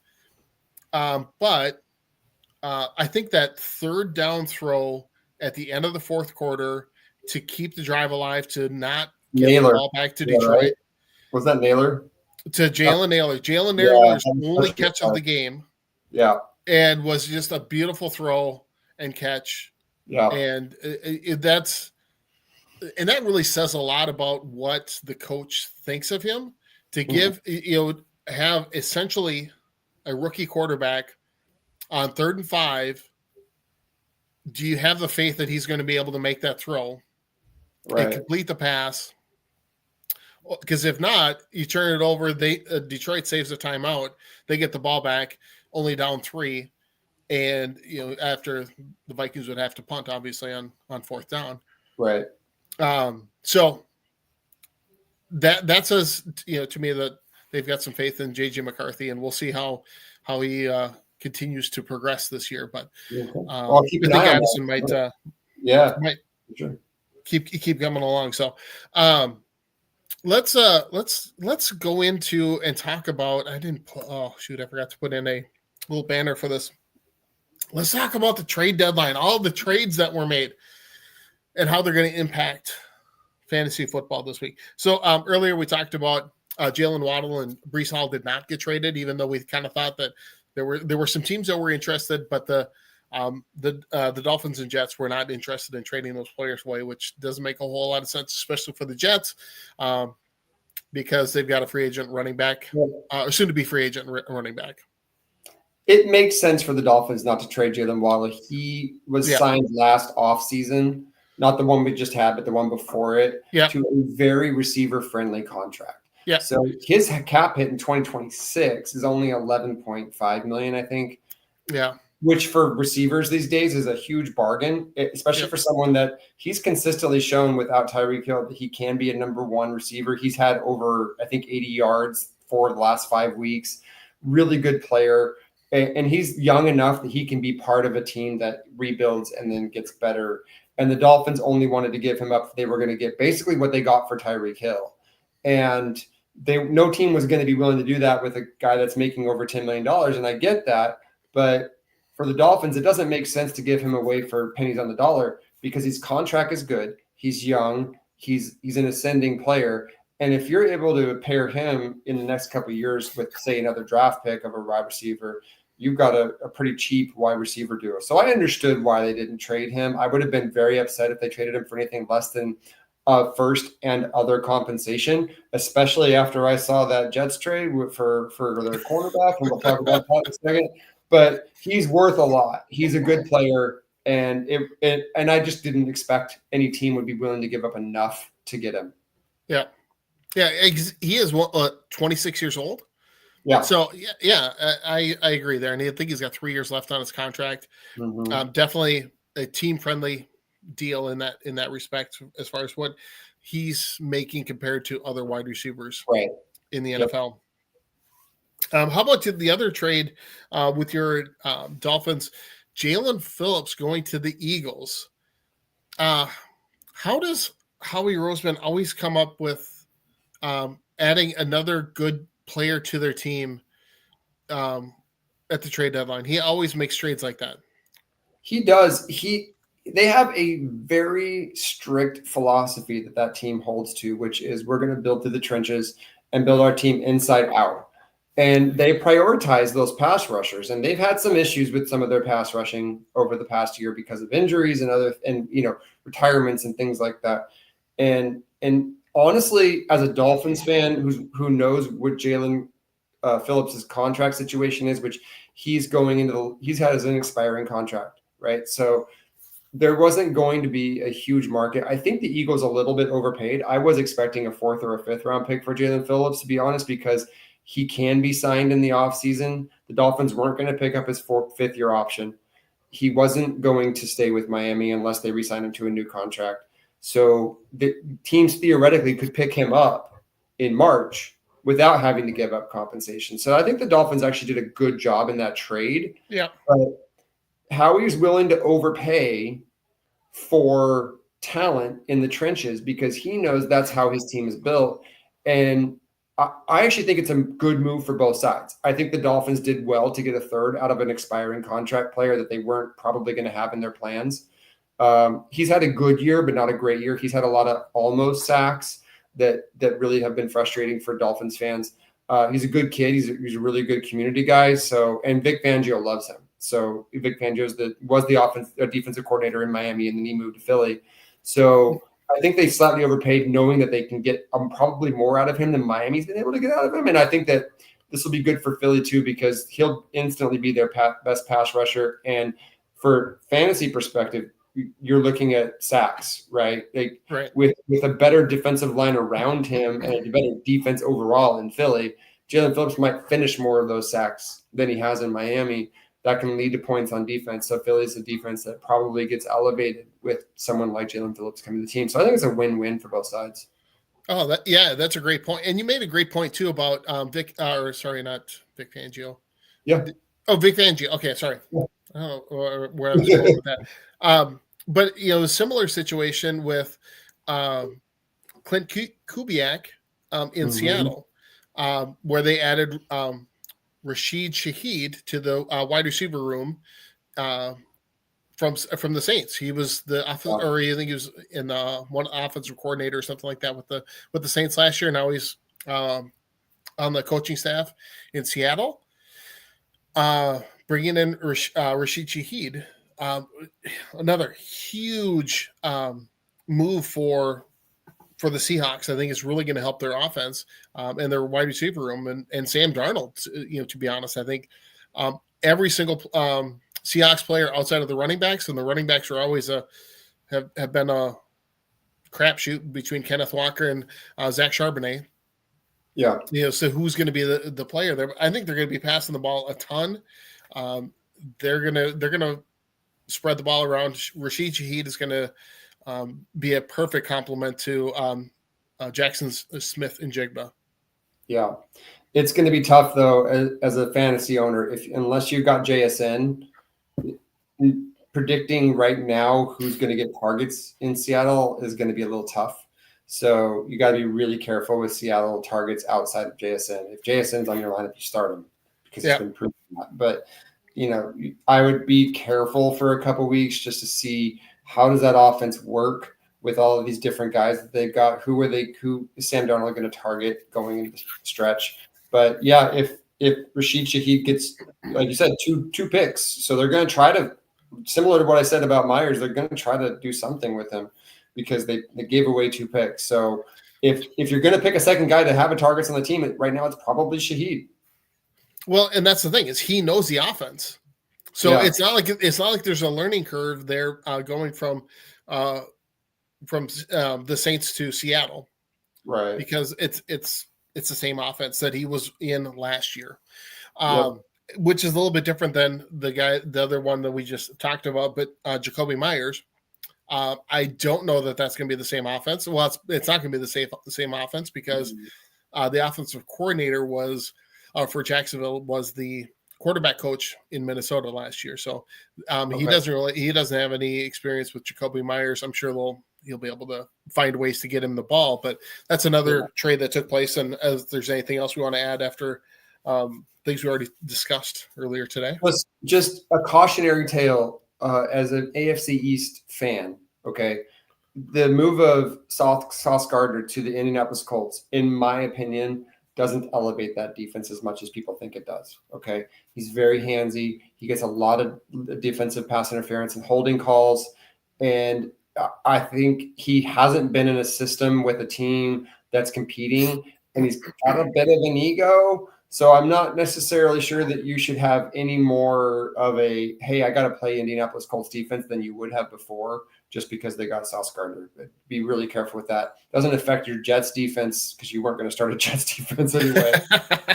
Speaker 1: But I think that 3rd down throw at the end of the 4th quarter to keep the drive alive, to not get the ball back to Detroit. Right?
Speaker 2: Was that Naylor?
Speaker 1: To Jalen Naylor. Jalen Naylor's only catch of the game.
Speaker 2: Yeah.
Speaker 1: and was just a beautiful throw and catch.
Speaker 2: Yeah.
Speaker 1: And that really says a lot about what the coach thinks of him to give, have essentially a rookie quarterback on 3rd and 5. Do you have the faith that he's going to be able to make that throw and complete the pass? Because if not, you turn it over. Detroit saves a timeout. They get the ball back, only down 3, and after the Vikings would have to punt, obviously on 4th down.
Speaker 2: Right.
Speaker 1: So that says to me that they've got some faith in JJ McCarthy, and we'll see how he continues to progress this year. But
Speaker 2: I'll keep an eye on
Speaker 1: Addison
Speaker 2: that.
Speaker 1: might
Speaker 2: sure.
Speaker 1: keep coming along. So let's go into and talk about. I forgot to put in a little banner for this. Let's talk about the trade deadline, all the trades that were made, and how they're going to impact fantasy football this week. So earlier we talked about Jalen Waddle and Breece Hall did not get traded, even though we kind of thought that there were some teams that were interested, but the Dolphins and Jets were not interested in trading those players away, which doesn't make a whole lot of sense, especially for the Jets, because they've got a free agent running back, or soon to be free agent running back.
Speaker 2: It makes sense for the Dolphins not to trade Jalen Waddle. He was signed last offseason, not the one we just had, but the one before it, to a very receiver-friendly contract.
Speaker 1: Yeah.
Speaker 2: So his cap hit in 2026 is only $11.5 million, I think.
Speaker 1: Yeah.
Speaker 2: Which for receivers these days is a huge bargain, especially for someone that he's consistently shown without Tyreek Hill that he can be a number 1 receiver. He's had over, I think, 80 yards for the last 5 weeks. Really good player. And he's young enough that he can be part of a team that rebuilds and then gets better. And the Dolphins only wanted to give him up. They were going to get basically what they got for Tyreek Hill. And no team was going to be willing to do that with a guy that's making over $10 million. And I get that. But for the Dolphins, it doesn't make sense to give him away for pennies on the dollar because his contract is good. He's young. He's an ascending player. And if you're able to pair him in the next couple of years with, say, another draft pick of a wide receiver, you've got a pretty cheap wide receiver duo. So I understood why they didn't trade him. I would have been very upset if they traded him for anything less than first and other compensation, especially after I saw that Jets trade for their cornerback. And we'll talk about that in a second. But he's worth a lot. He's a good player. And I just didn't expect any team would be willing to give up enough to get him.
Speaker 1: Yeah. Yeah. He is 26 years old.
Speaker 2: Yeah.
Speaker 1: So I agree there, and I think he's got 3 years left on his contract.
Speaker 2: Mm-hmm.
Speaker 1: Definitely a team-friendly deal in that respect, as far as what he's making compared to other wide receivers in the NFL. How about the other trade with your Dolphins? Jalen Phillips going to the Eagles. How does Howie Roseman always come up with adding another good player to their team at the trade deadline? He always makes trades like that.
Speaker 2: He does. They have a very strict philosophy that team holds to, which is we're going to build through the trenches and build our team inside out. And they prioritize those pass rushers. And they've had some issues with some of their pass rushing over the past year because of injuries and retirements and things like that. And honestly, as a Dolphins fan who knows what Jalen Phillips' contract situation is, which he's had as an expiring contract, right? So there wasn't going to be a huge market. I think the Eagles a little bit overpaid. I was expecting a 4th or a 5th round pick for Jalen Phillips, to be honest, because he can be signed in the offseason. The Dolphins weren't going to pick up his 5th year option. He wasn't going to stay with Miami unless they re-sign him to a new contract. So the teams theoretically could pick him up in March without having to give up compensation. So I think the Dolphins actually did a good job in that trade.
Speaker 1: Yeah.
Speaker 2: But Howie's willing to overpay for talent in the trenches because he knows that's how his team is built. And I actually think it's a good move for both sides. I think the Dolphins did well to get a 3rd out of an expiring contract player that they weren't probably going to have in their plans. He's had a good year, but not a great year. He's had a lot of almost sacks that really have been frustrating for Dolphins fans. He's a good kid. He's a really good community guy. So, and Vic Fangio loves him. So Vic Fangio was the defensive coordinator in Miami, and then he moved to Philly. So I think they slightly overpaid, knowing that they can get probably more out of him than Miami's been able to get out of him. And I think that this will be good for Philly too, because he'll instantly be their best pass rusher. And for fantasy perspective, you're looking at sacks, right? Like
Speaker 1: Right.
Speaker 2: with a better defensive line around him and a better defense overall in Philly, Jalen Phillips might finish more of those sacks than he has in Miami. That can lead to points on defense. So Philly's a defense that probably gets elevated with someone like Jalen Phillips coming to the team. So I think it's a win-win for both sides.
Speaker 1: Oh, that's a great point. And you made a great point too about not Vic Fangio.
Speaker 2: Yeah.
Speaker 1: Oh, Vic Fangio. Okay, sorry.
Speaker 2: Yeah.
Speaker 1: Oh, where I was going with that. But a similar situation with Clint Kubiak in Seattle, where they added Rashid Shaheed to the wide receiver room from the Saints. He was the I think he was in one offensive coordinator or something like that with the Saints last year. Now he's on the coaching staff in Seattle. Bringing in Rashid Shaheed, another huge move for the Seahawks. I think it's really going to help their offense and their wide receiver room and Sam Darnold. To be honest, I think every single Seahawks player outside of the running backs, and the running backs are always have been a crapshoot between Kenneth Walker and Zach Charbonnet.
Speaker 2: Yeah.
Speaker 1: So who's going to be the player there? I think they're going to be passing the ball a ton. They're gonna spread the ball around. Rashid Shaheed is going to be a perfect complement to Jackson Smith and Jigba.
Speaker 2: Yeah, it's going to be tough though as a fantasy owner unless you've got JSN. Predicting right now who's going to get targets in Seattle is going to be a little tough. So you got to be really careful with Seattle targets outside of JSN. If JSN's on your lineup, you start him because it's been proven that. But I would be careful for a couple weeks just to see how does that offense work with all of these different guys that they've got. Who is Sam Darnold going to target going into the stretch? But yeah, if Rashid Shaheed gets, like you said, two picks, so they're going to try to, similar to what I said about Myers, they're going to try to do something with him because they gave away 2 picks. So if you're going to pick a second guy to have a targets on the team, right now it's probably Shaheed.
Speaker 1: Well, and that's the thing is he knows the offense, so it's not like there's a learning curve there going from the Saints to Seattle,
Speaker 2: right?
Speaker 1: Because it's the same offense that he was in last year, which is a little bit different than the other one that we just talked about. But Jacoby Myers, I don't know that that's going to be the same offense. Well, it's not going to be the same offense because the offensive coordinator was. For Jacksonville was the quarterback coach in Minnesota last year. So he doesn't have any experience with Jacoby Myers. I'm sure he'll be able to find ways to get him the ball, but that's another trade that took place. And if there's anything else we want to add after things we already discussed earlier today.
Speaker 2: Was just a cautionary tale as an AFC East fan. Okay. The move of Sauce Gardner to the Indianapolis Colts, in my opinion, doesn't elevate that defense as much as people think it does. Okay. He's very handsy. He gets a lot of defensive pass interference and holding calls. And I think he hasn't been in a system with a team that's competing, and he's got a bit of an ego. So I'm not necessarily sure that you should have any more of a, hey, I got to play Indianapolis Colts defense than you would have before just because they got Sauce Gardner. But be really careful with that. Doesn't affect your Jets defense because you weren't going to start a Jets defense anyway.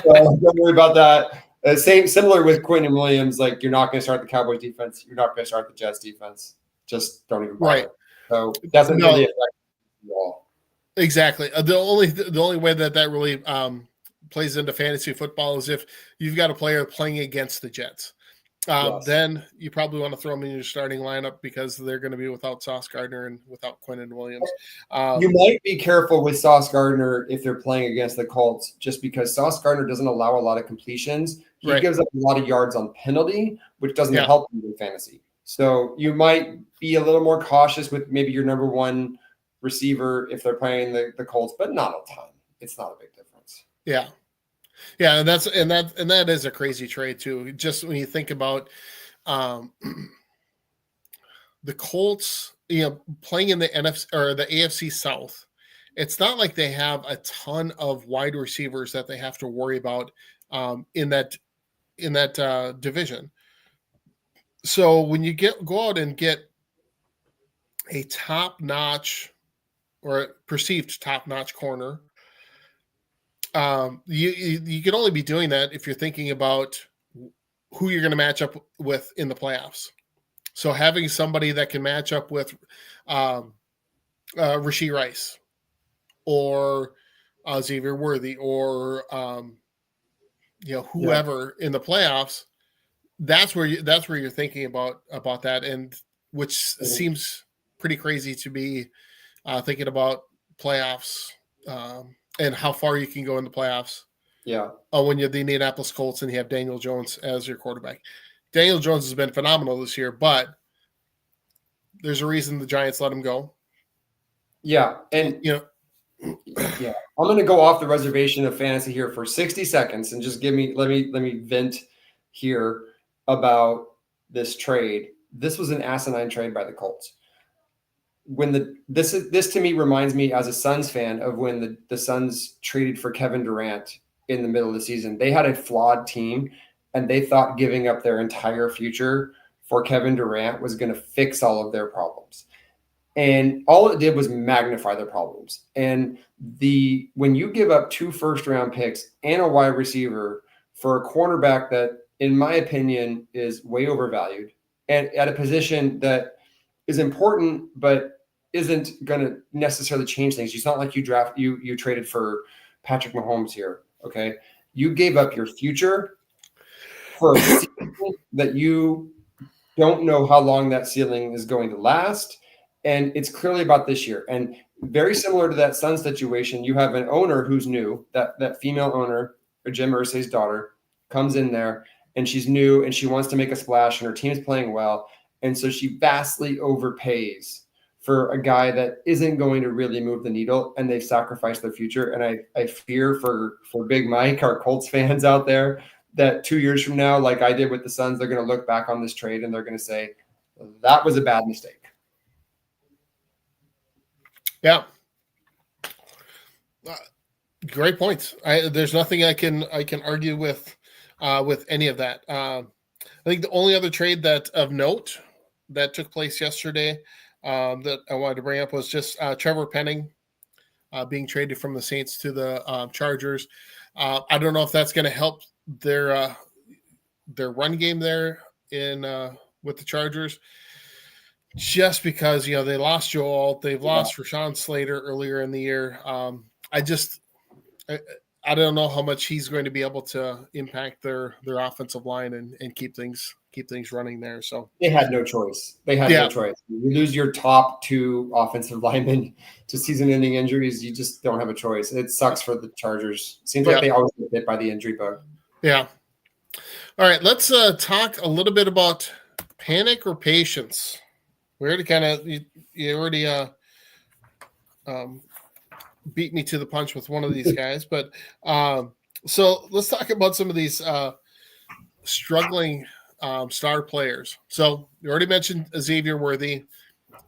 Speaker 2: So don't worry about that. Similar with Quentin Williams, like you're not going to start the Cowboys defense. You're not going to start the Jets defense. Just don't even bother.
Speaker 1: Right.
Speaker 2: So it doesn't really affect you all.
Speaker 1: Exactly. The only way that really plays into fantasy football is if you've got a player playing against the Jets. Then you probably want to throw them in your starting lineup because they're going to be without Sauce Gardner and without Quentin Williams.
Speaker 2: You might be careful with Sauce Gardner if they're playing against the Colts, just because Sauce Gardner doesn't allow a lot of completions. He gives up a lot of yards on penalty, which doesn't help you in fantasy. So you might be a little more cautious with maybe your number one receiver if they're playing the Colts, but not a ton. It's not a big difference.
Speaker 1: Yeah. Yeah, and that is a crazy trade too. Just when you think about um, the Colts, playing in the NFC or the AFC South, it's not like they have a ton of wide receivers that they have to worry about in that division. So when you go out and get a top notch or perceived top notch corner, you can only be doing that if you're thinking about who you're going to match up with in the playoffs. So having somebody that can match up with Rashee Rice or Xavier Worthy or whoever in the playoffs, that's where you're thinking about that, and which seems pretty crazy to be thinking about playoffs and how far you can go in the playoffs.
Speaker 2: Yeah.
Speaker 1: When you're the Indianapolis Colts and you have Daniel Jones as your quarterback. Daniel Jones has been phenomenal this year, but there's a reason the Giants let him go.
Speaker 2: Yeah, and yeah, I'm going to go off the reservation of fantasy here for 60 seconds and just let me vent here about this trade. This was an asinine trade by the Colts. This to me reminds me as a Suns fan of when the Suns traded for Kevin Durant in the middle of the season. They had a flawed team, and they thought giving up their entire future for Kevin Durant was going to fix all of their problems. And all it did was magnify their problems. And when you give up 2 first-round picks and a wide receiver for a cornerback that, in my opinion, is way overvalued and at a position that is important but isn't going to necessarily change things. It's not like you traded for Patrick Mahomes here, okay? You gave up your future for a season that you don't know how long that ceiling is going to last. And it's clearly about this year. And very similar to that Sun situation, you have an owner who's new, that female owner, Jim Irsay's daughter, comes in there, and she's new, and she wants to make a splash, and her team's playing well. And so she vastly overpays for a guy that isn't going to really move the needle, and they've sacrificed their future. And I fear for Big Mike, our Colts fans out there, that 2 years from now, like I did with the Suns, they're going to look back on this trade and they're going to say, that was a bad mistake.
Speaker 1: Yeah. Great points. There's nothing I can argue with any of that. I think the only other trade that of note that took place yesterday that I wanted to bring up was just Trevor Penning being traded from the Saints to the Chargers. I don't know if that's going to help their run game there with the Chargers. Just because, they lost Joe Alt, they've lost Rashawn Slater earlier in the year. I don't know how much he's going to be able to impact their offensive line and keep things running there. So
Speaker 2: they had no choice. No choice. You lose your top 2 offensive linemen to season-ending injuries. You just don't have a choice. It sucks for the Chargers. Seems like they always get hit by the injury bug. Yeah.
Speaker 1: All right. Let's talk a little bit about panic or patience. We already you already beat me to the punch with one of these guys, but so let's talk about some of these struggling star players. So you already mentioned Xavier Worthy.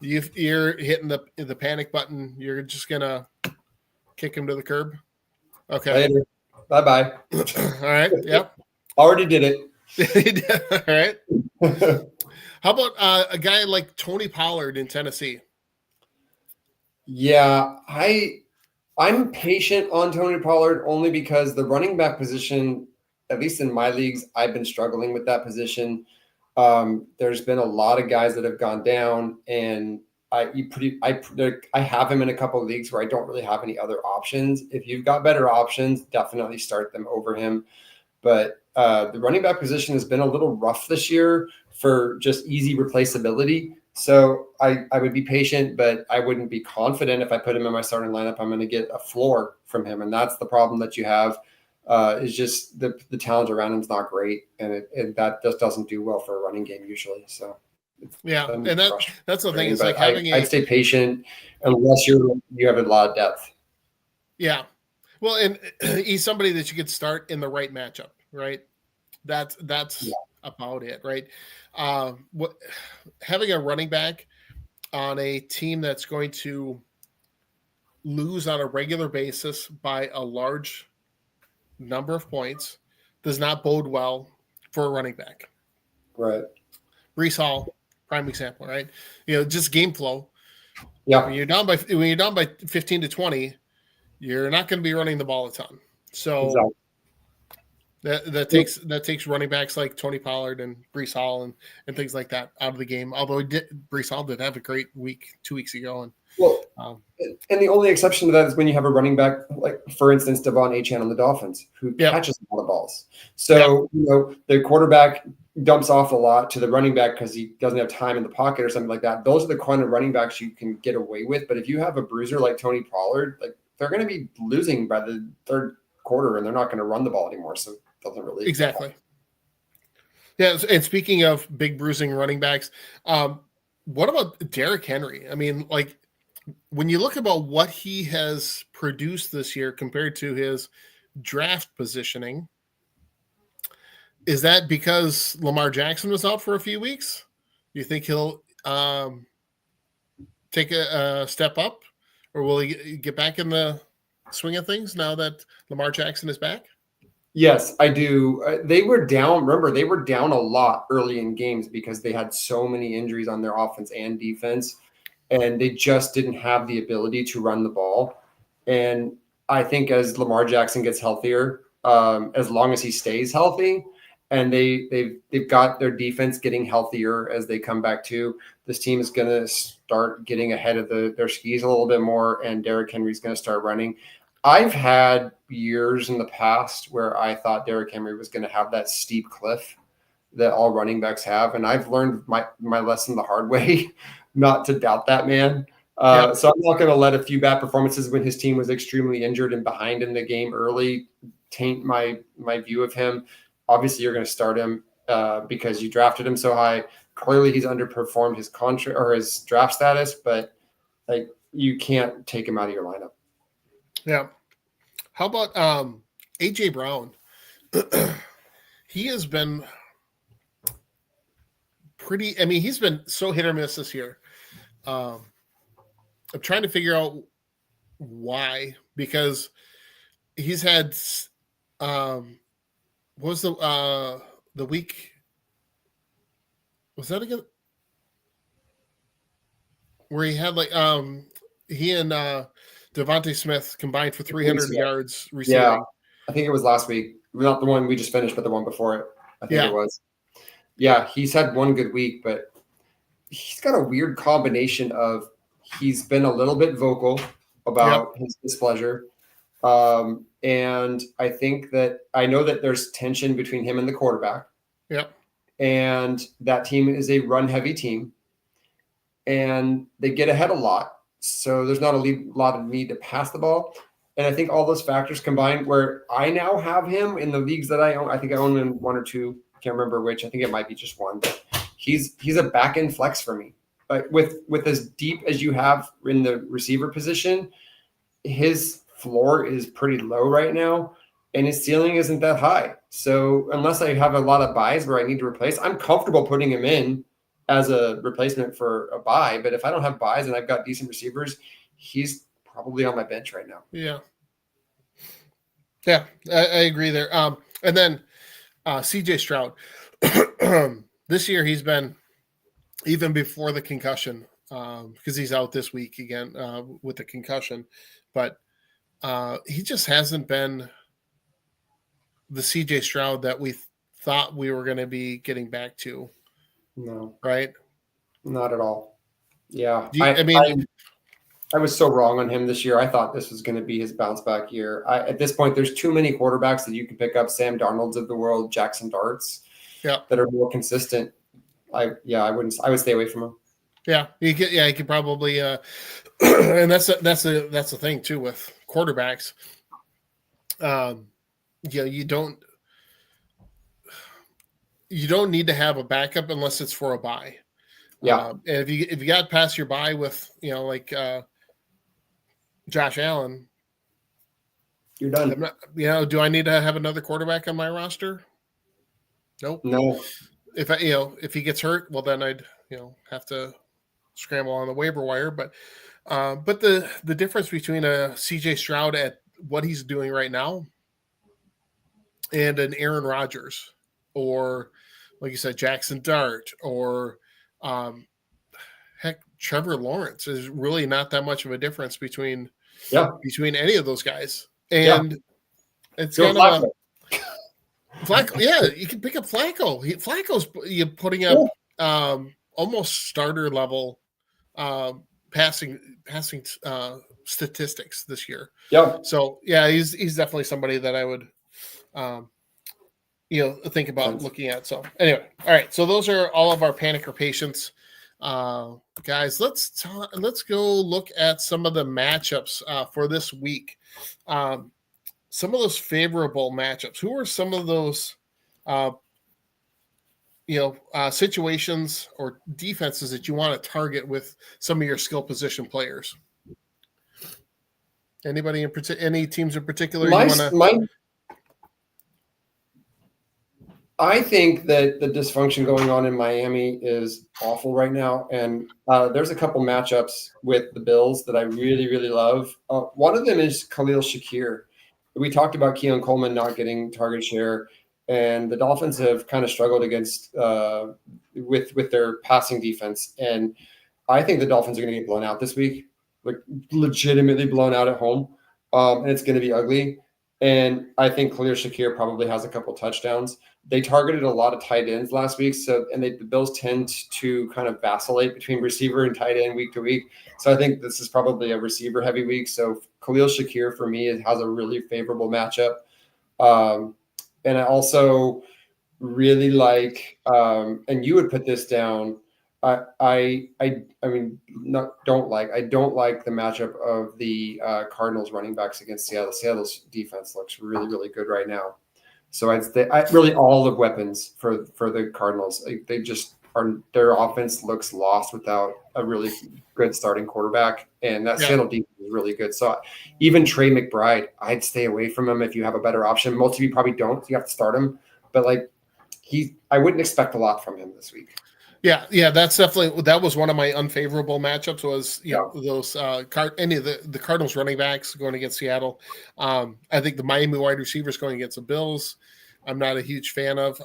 Speaker 1: You're hitting the panic button. You're just gonna kick him to the curb. Okay.
Speaker 2: Later. Bye-bye.
Speaker 1: All right. Yep.
Speaker 2: Already did it.
Speaker 1: All right. How about a guy like Tony Pollard in Tennessee?
Speaker 2: Yeah, I'm patient on Tony Pollard only because the running back position, at least in my leagues, I've been struggling with that position. There's been a lot of guys that have gone down, and I have him in a couple of leagues where I don't really have any other options. If you've got better options, definitely start them over him. But the running back position has been a little rough this year for just easy replaceability. So I would be patient, but I wouldn't be confident if I put him in my starting lineup, I'm going to get a floor from him. And that's the problem that you have is just the talent around him is not great. And that just doesn't do well for a running game usually. So
Speaker 1: yeah. And that's the thing. It's like
Speaker 2: I'd stay patient unless you have a lot of depth.
Speaker 1: Yeah. Well, and he's somebody that you could start in the right matchup, right? That's
Speaker 2: Yeah.
Speaker 1: about it, right? What having a running back on a team that's going to lose on a regular basis by a large number of points does not bode well for a running back.
Speaker 2: Right.
Speaker 1: Brees Hall, prime example, right? Just game flow.
Speaker 2: Yeah.
Speaker 1: When you're down by 15 to 20, you're not going to be running the ball a ton. So
Speaker 2: Exactly.
Speaker 1: that takes running backs like Tony Pollard and Brees Hall and things like that out of the game. Although Brees Hall did have a great week 2 weeks ago, and
Speaker 2: Well, and the only exception to that is when you have a running back, like for instance, Devon Achane on the Dolphins, who catches a lot of balls. So the quarterback dumps off a lot to the running back because he doesn't have time in the pocket or something like that. Those are the kind of running backs you can get away with. But if you have a bruiser like Tony Pollard, like they're going to be losing by the third quarter, and they're not going to run the ball anymore. So it doesn't really
Speaker 1: exactly. Yeah, and speaking of big bruising running backs, what about Derrick Henry? I mean, like, when you look about what he has produced this year compared to his draft positioning, is that because Lamar Jackson was out for a few weeks? Do you think he'll take a step up, or will he get back in the swing of things now that Lamar Jackson is back?
Speaker 2: Yes, I do. They were down. Remember, they were down a lot early in games because they had so many injuries on their offense and defense, and they just didn't have the ability to run the ball. And I think as Lamar Jackson gets healthier, as long as he stays healthy, and they've got their defense getting healthier as they come back too, this team is going to start getting ahead of their skis a little bit more, and Derrick Henry's going to start running. I've had years in the past where I thought Derrick Henry was going to have that steep cliff that all running backs have, and I've learned my lesson the hard way, not to doubt that man. So I'm not going to let a few bad performances when his team was extremely injured and behind in the game early taint my view of him. Obviously, you're going to start him because you drafted him so high. Clearly, he's underperformed his contract or his draft status, but like you can't take him out of your lineup.
Speaker 1: Yeah. How about AJ Brown? He has been pretty. I mean, he's been so hit or miss this year. I'm trying to figure out why, because he's had what was the week? Was that again? Where he had like he and Devontae Smith combined for 300 yards receiving.
Speaker 2: Yeah, I think it was last week. Not the one we just finished, but the one before it. I think it was. Yeah, he's had one good week, but he's got a weird combination of he's been a little bit vocal about his displeasure. And I think that I know that there's tension between him and the quarterback.
Speaker 1: Yep.
Speaker 2: And that team is a run-heavy team. And they get ahead a lot. So there's not a lot of need to pass the ball. And I think all those factors combined where I now have him in the leagues that I own. I think I own him in one or two. Can't remember which. I think it might be just one. But he's a back-end flex for me. But with as deep as you have in the receiver position, his floor is pretty low right now. And his ceiling isn't that high. So unless I have a lot of buys where I need to replace, I'm comfortable putting him in as a replacement for a buy. But if I don't have buys and I've got decent receivers, he's probably on my bench right now.
Speaker 1: Yeah. Yeah, I agree there. And then CJ Stroud. This year he's been, even before the concussion, because he's out this week again with the concussion, but he just hasn't been the CJ Stroud that we thought we were going to be getting back to.
Speaker 2: No,
Speaker 1: right?
Speaker 2: Not at all. Yeah. I was so wrong on him this year. I thought this was going to be his bounce back year. At this point, there's too many quarterbacks that you can pick up, Sam Darnold's of the world, Jackson Darts, that are more consistent. I would stay away from him. Yeah,
Speaker 1: he could probably, and that's the thing too with quarterbacks. You don't need to have a backup unless it's for a bye.
Speaker 2: Yeah,
Speaker 1: and if you got past your bye with like Josh Allen,
Speaker 2: You're done.
Speaker 1: I'm not, do I need to have another quarterback on my roster? Nope.
Speaker 2: No.
Speaker 1: If he gets hurt, well, then I'd, have to scramble on the waiver wire. But the difference between a CJ Stroud at what he's doing right now and an Aaron Rodgers, or like you said, Jackson Dart, or Trevor Lawrence is really not that much of a difference between any of those guys. And it's kind of Flacco. Yeah, you can pick up Flacco. Flacco's putting up almost starter level passing statistics this year.
Speaker 2: Yeah.
Speaker 1: So he's definitely somebody that I would think about looking at. So anyway, all right. So those are all of our panic or patience. Guys, let's go look at some of the matchups for this week. Some of those favorable matchups. Who are some of those situations or defenses that you want to target with some of your skill position players? Anybody in particular? Any teams in particular?
Speaker 2: I think that the dysfunction going on in Miami is awful right now. And there's a couple matchups with the Bills that I really, really love. One of them is Khalil Shakir. We talked about Keon Coleman not getting target share, and the Dolphins have kind of struggled against with their passing defense. And I think the Dolphins are going to get blown out this week, like legitimately blown out at home. And it's going to be ugly. And I think Khalil Shakir probably has a couple touchdowns. They targeted a lot of tight ends last week. The Bills tend to kind of vacillate between receiver and tight end week to week. So I think this is probably a receiver heavy week. So Khalil Shakir for me has a really favorable matchup. And I also really like, and you would put this down. I don't like the matchup of the Cardinals running backs against Seattle. Seattle's defense looks really, really good right now. So really all the weapons for the Cardinals. They just are. Their offense looks lost without a really good starting quarterback, and that Seattle defense is really good. So even Trey McBride, I'd stay away from him if you have a better option. Most of you probably don't. So you have to start him, but I wouldn't expect a lot from him this week.
Speaker 1: Yeah, that was one of my unfavorable matchups. Was those any of the Cardinals running backs going against Seattle. I think the Miami wide receivers going against the Bills, I'm not a huge fan of.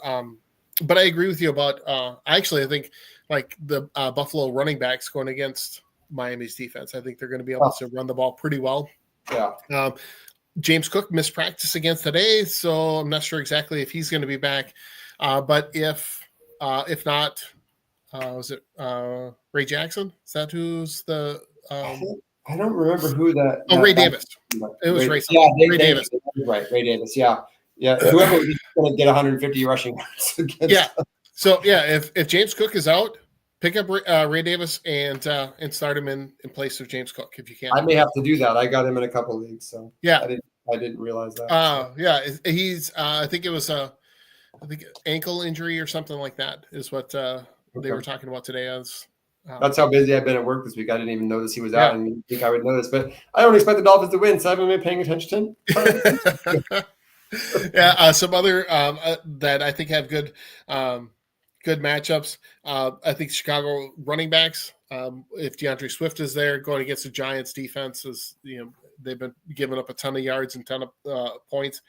Speaker 1: But I agree with you about. I think like the Buffalo running backs going against Miami's defense. I think they're going to be able to run the ball pretty well.
Speaker 2: Yeah.
Speaker 1: James Cook missed practice again today, so I'm not sure exactly if he's going to be back. But if not. Was it Ray Jackson? Is that who's the?
Speaker 2: I don't remember who that.
Speaker 1: Ray Davis. It was Ray.
Speaker 2: Ray Davis. Right, Ray Davis. Yeah. Whoever is going to get 150 rushing yards.
Speaker 1: Yeah. So if James Cook is out, pick up Ray Davis and start him in place of James Cook if you can.
Speaker 2: I may have to do that. I got him in a couple of leagues, so I didn't realize that.
Speaker 1: He's. I think it was ankle injury or something like that is what. They were talking about today as
Speaker 2: that's how busy I've been at work this week. I didn't even notice he was out, and I think I would notice. But I don't expect the Dolphins to win, so I haven't been paying attention.
Speaker 1: Some other that I think have good matchups. I think Chicago running backs. If DeAndre Swift is there, going against the Giants defense, they've been giving up a ton of yards and ton of points.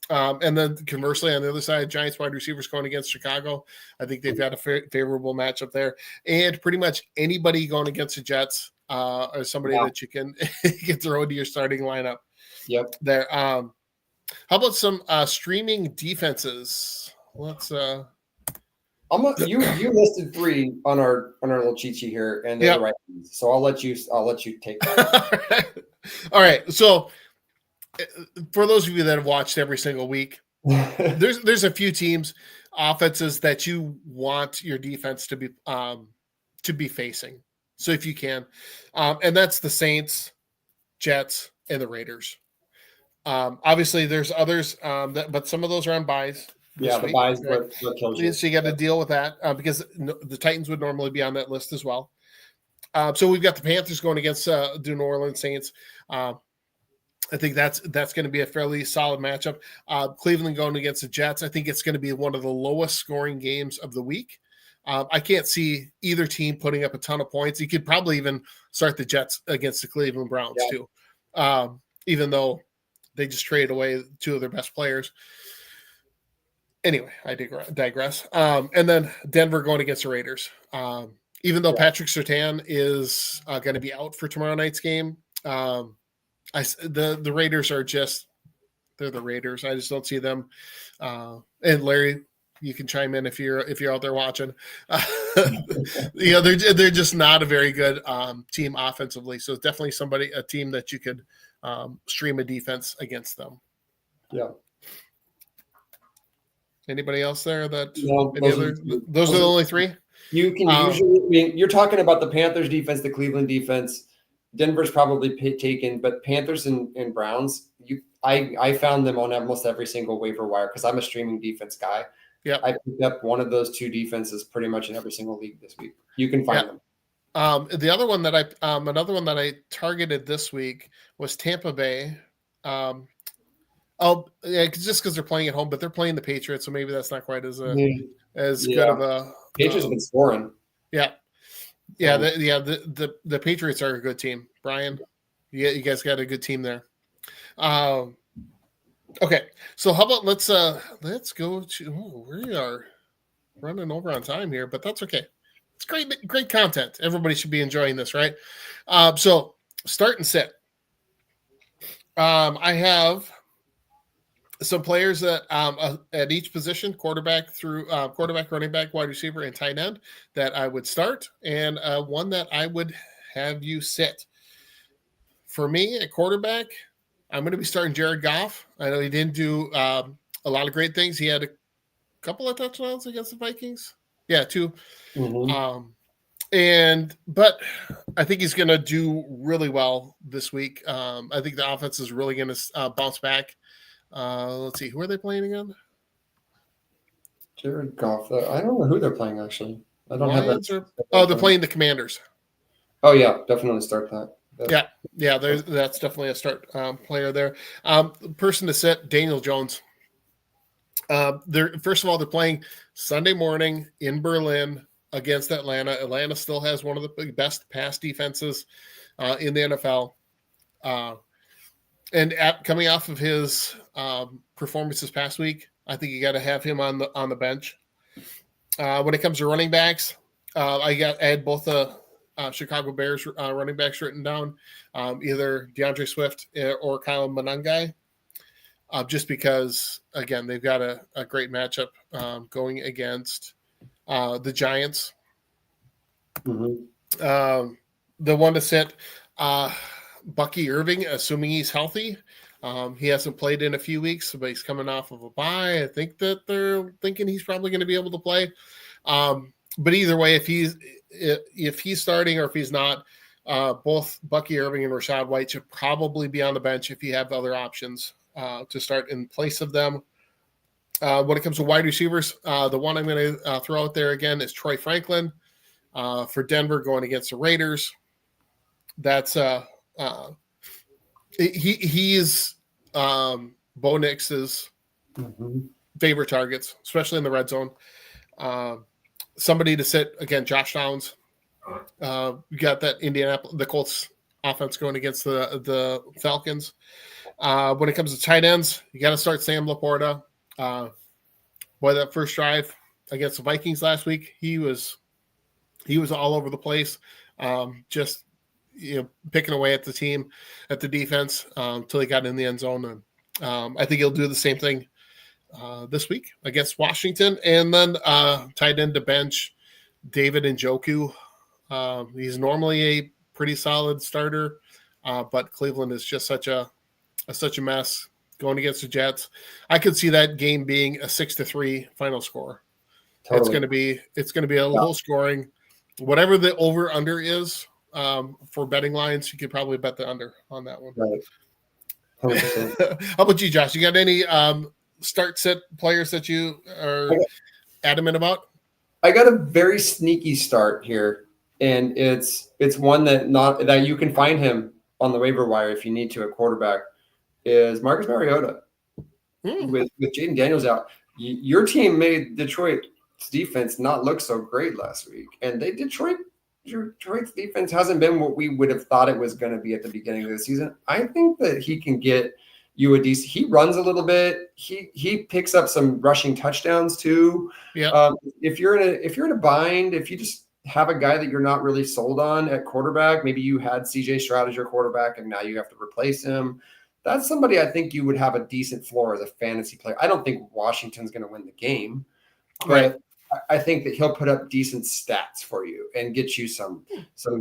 Speaker 1: And then conversely, on the other side, Giants wide receivers going against Chicago. I think they've got a favorable matchup there. And pretty much anybody going against the Jets or somebody that you can throw into your starting lineup.
Speaker 2: Yep.
Speaker 1: There. How about some streaming defenses? Let's.
Speaker 2: You listed 3 on our little cheat sheet here, and they're the right ones. So I'll let you take that.
Speaker 1: All right. So. For those of you that have watched every single week, there's a few teams, offenses that you want your defense to be facing. So if you can, and that's the Saints, Jets, and the Raiders. Obviously, there's others, but some of those are on buys.
Speaker 2: Yeah, the buys. Right? What
Speaker 1: so you got to deal with that because the Titans would normally be on that list as well. So we've got the Panthers going against the New Orleans Saints. I think that's going to be a fairly solid matchup. Cleveland going against the Jets. I think it's going to be one of the lowest scoring games of the week. I can't see either team putting up a ton of points. You could probably even start the Jets against the Cleveland Browns too, even though they just traded away two of their best players. Anyway, I digress. And then Denver going against the Raiders. Even though Patrick Surtain is going to be out for tomorrow night's game, the Raiders are they're the Raiders. I just don't see them. And Larry, you can chime in if you're out there watching. They're just not a very good team offensively. So it's definitely a team that you could stream a defense against them.
Speaker 2: Yeah.
Speaker 1: Anybody else there that those are the only three?
Speaker 2: You can usually, you're talking about the Panthers defense, the Cleveland defense. Denver's probably taken, but Panthers and Browns, I found them on almost every single waiver wire because I'm a streaming defense guy.
Speaker 1: Yeah,
Speaker 2: I picked up one of those two defenses pretty much in every single league this week. You can find them.
Speaker 1: The other one that another one that I targeted this week was Tampa Bay. Just because they're playing at home, but they're playing the Patriots, so maybe that's not quite as good of a.
Speaker 2: Patriots have been scoring.
Speaker 1: Yeah. The Patriots are a good team, Brian. You guys got a good team there. Okay, so how about let's go to we are running over on time here, but that's okay. It's great content. Everybody should be enjoying this, right? So start and sit. I have some players that at each position, quarterback, running back, wide receiver, and tight end, that I would start, and one that I would have you sit. For me, at quarterback, I'm going to be starting Jared Goff. I know he didn't do a lot of great things. He had a couple of touchdowns against the Vikings. Yeah, 2.
Speaker 2: Mm-hmm.
Speaker 1: But I think he's going to do really well this week. I think the offense is really going to bounce back. Let's see, who are they playing again?
Speaker 2: Jared Goff. I don't know who they're playing actually. I don't have that.
Speaker 1: They're playing the Commanders.
Speaker 2: Oh yeah, definitely start that.
Speaker 1: Yeah. That's definitely a start player there. Person to sit, Daniel Jones. First of all, they're playing Sunday morning in Berlin against Atlanta. Atlanta still has one of the best pass defenses in the NFL. And coming off of his performance this past week, I think you got to have him on the bench. When it comes to running backs, I had both the Chicago Bears running backs written down, either DeAndre Swift or Kyle Monangai, just because, again, they've got a great matchup going against the Giants.
Speaker 2: Mm-hmm.
Speaker 1: The one to sit, Bucky Irving, assuming he's healthy. He hasn't played in a few weeks, but he's coming off of a bye. I think that they're thinking he's probably going to be able to play. But either way, if he's starting or if he's not, both Bucky Irving and Rachaad White should probably be on the bench if you have other options to start in place of them. When it comes to wide receivers, the one I'm going to throw out there again is Troy Franklin for Denver going against the Raiders. That's he's Bo Nix's favorite targets, especially in the red zone. Somebody to sit again, Josh Downs. You got that the Colts offense going against the Falcons. When it comes to tight ends, you got to start Sam Laporta. That first drive against the Vikings last week, he was all over the place, just picking away at the team, at the defense until he got in the end zone. And I think he'll do the same thing this week against Washington. And then tight end to bench, David Njoku. He's normally a pretty solid starter, but Cleveland is just such a mess going against the Jets. I could see that game being a 6-3 final score. Totally. It's going to be a low scoring. Whatever the over under is for betting lines, you could probably bet the under on that one.
Speaker 2: Right.
Speaker 1: How about you, Josh? You got any start sit players that you are adamant about?
Speaker 2: I got a very sneaky start here, and it's one that you can find him on the waiver wire if you need to at quarterback. is Marcus Mariota. With Jaden Daniels out, your team made Detroit's defense not look so great last week, and Detroit's defense hasn't been what we would have thought it was going to be at the beginning of the season. I think that he can get you a decent. He runs a little bit. He picks up some rushing touchdowns too.
Speaker 1: Yeah.
Speaker 2: If you're in a bind, if you just have a guy that you're not really sold on at quarterback, maybe you had CJ Stroud as your quarterback and now you have to replace him. That's somebody I think you would have a decent floor as a fantasy player. I don't think Washington's going to win the game, but I think that he'll put up decent stats for you and get you some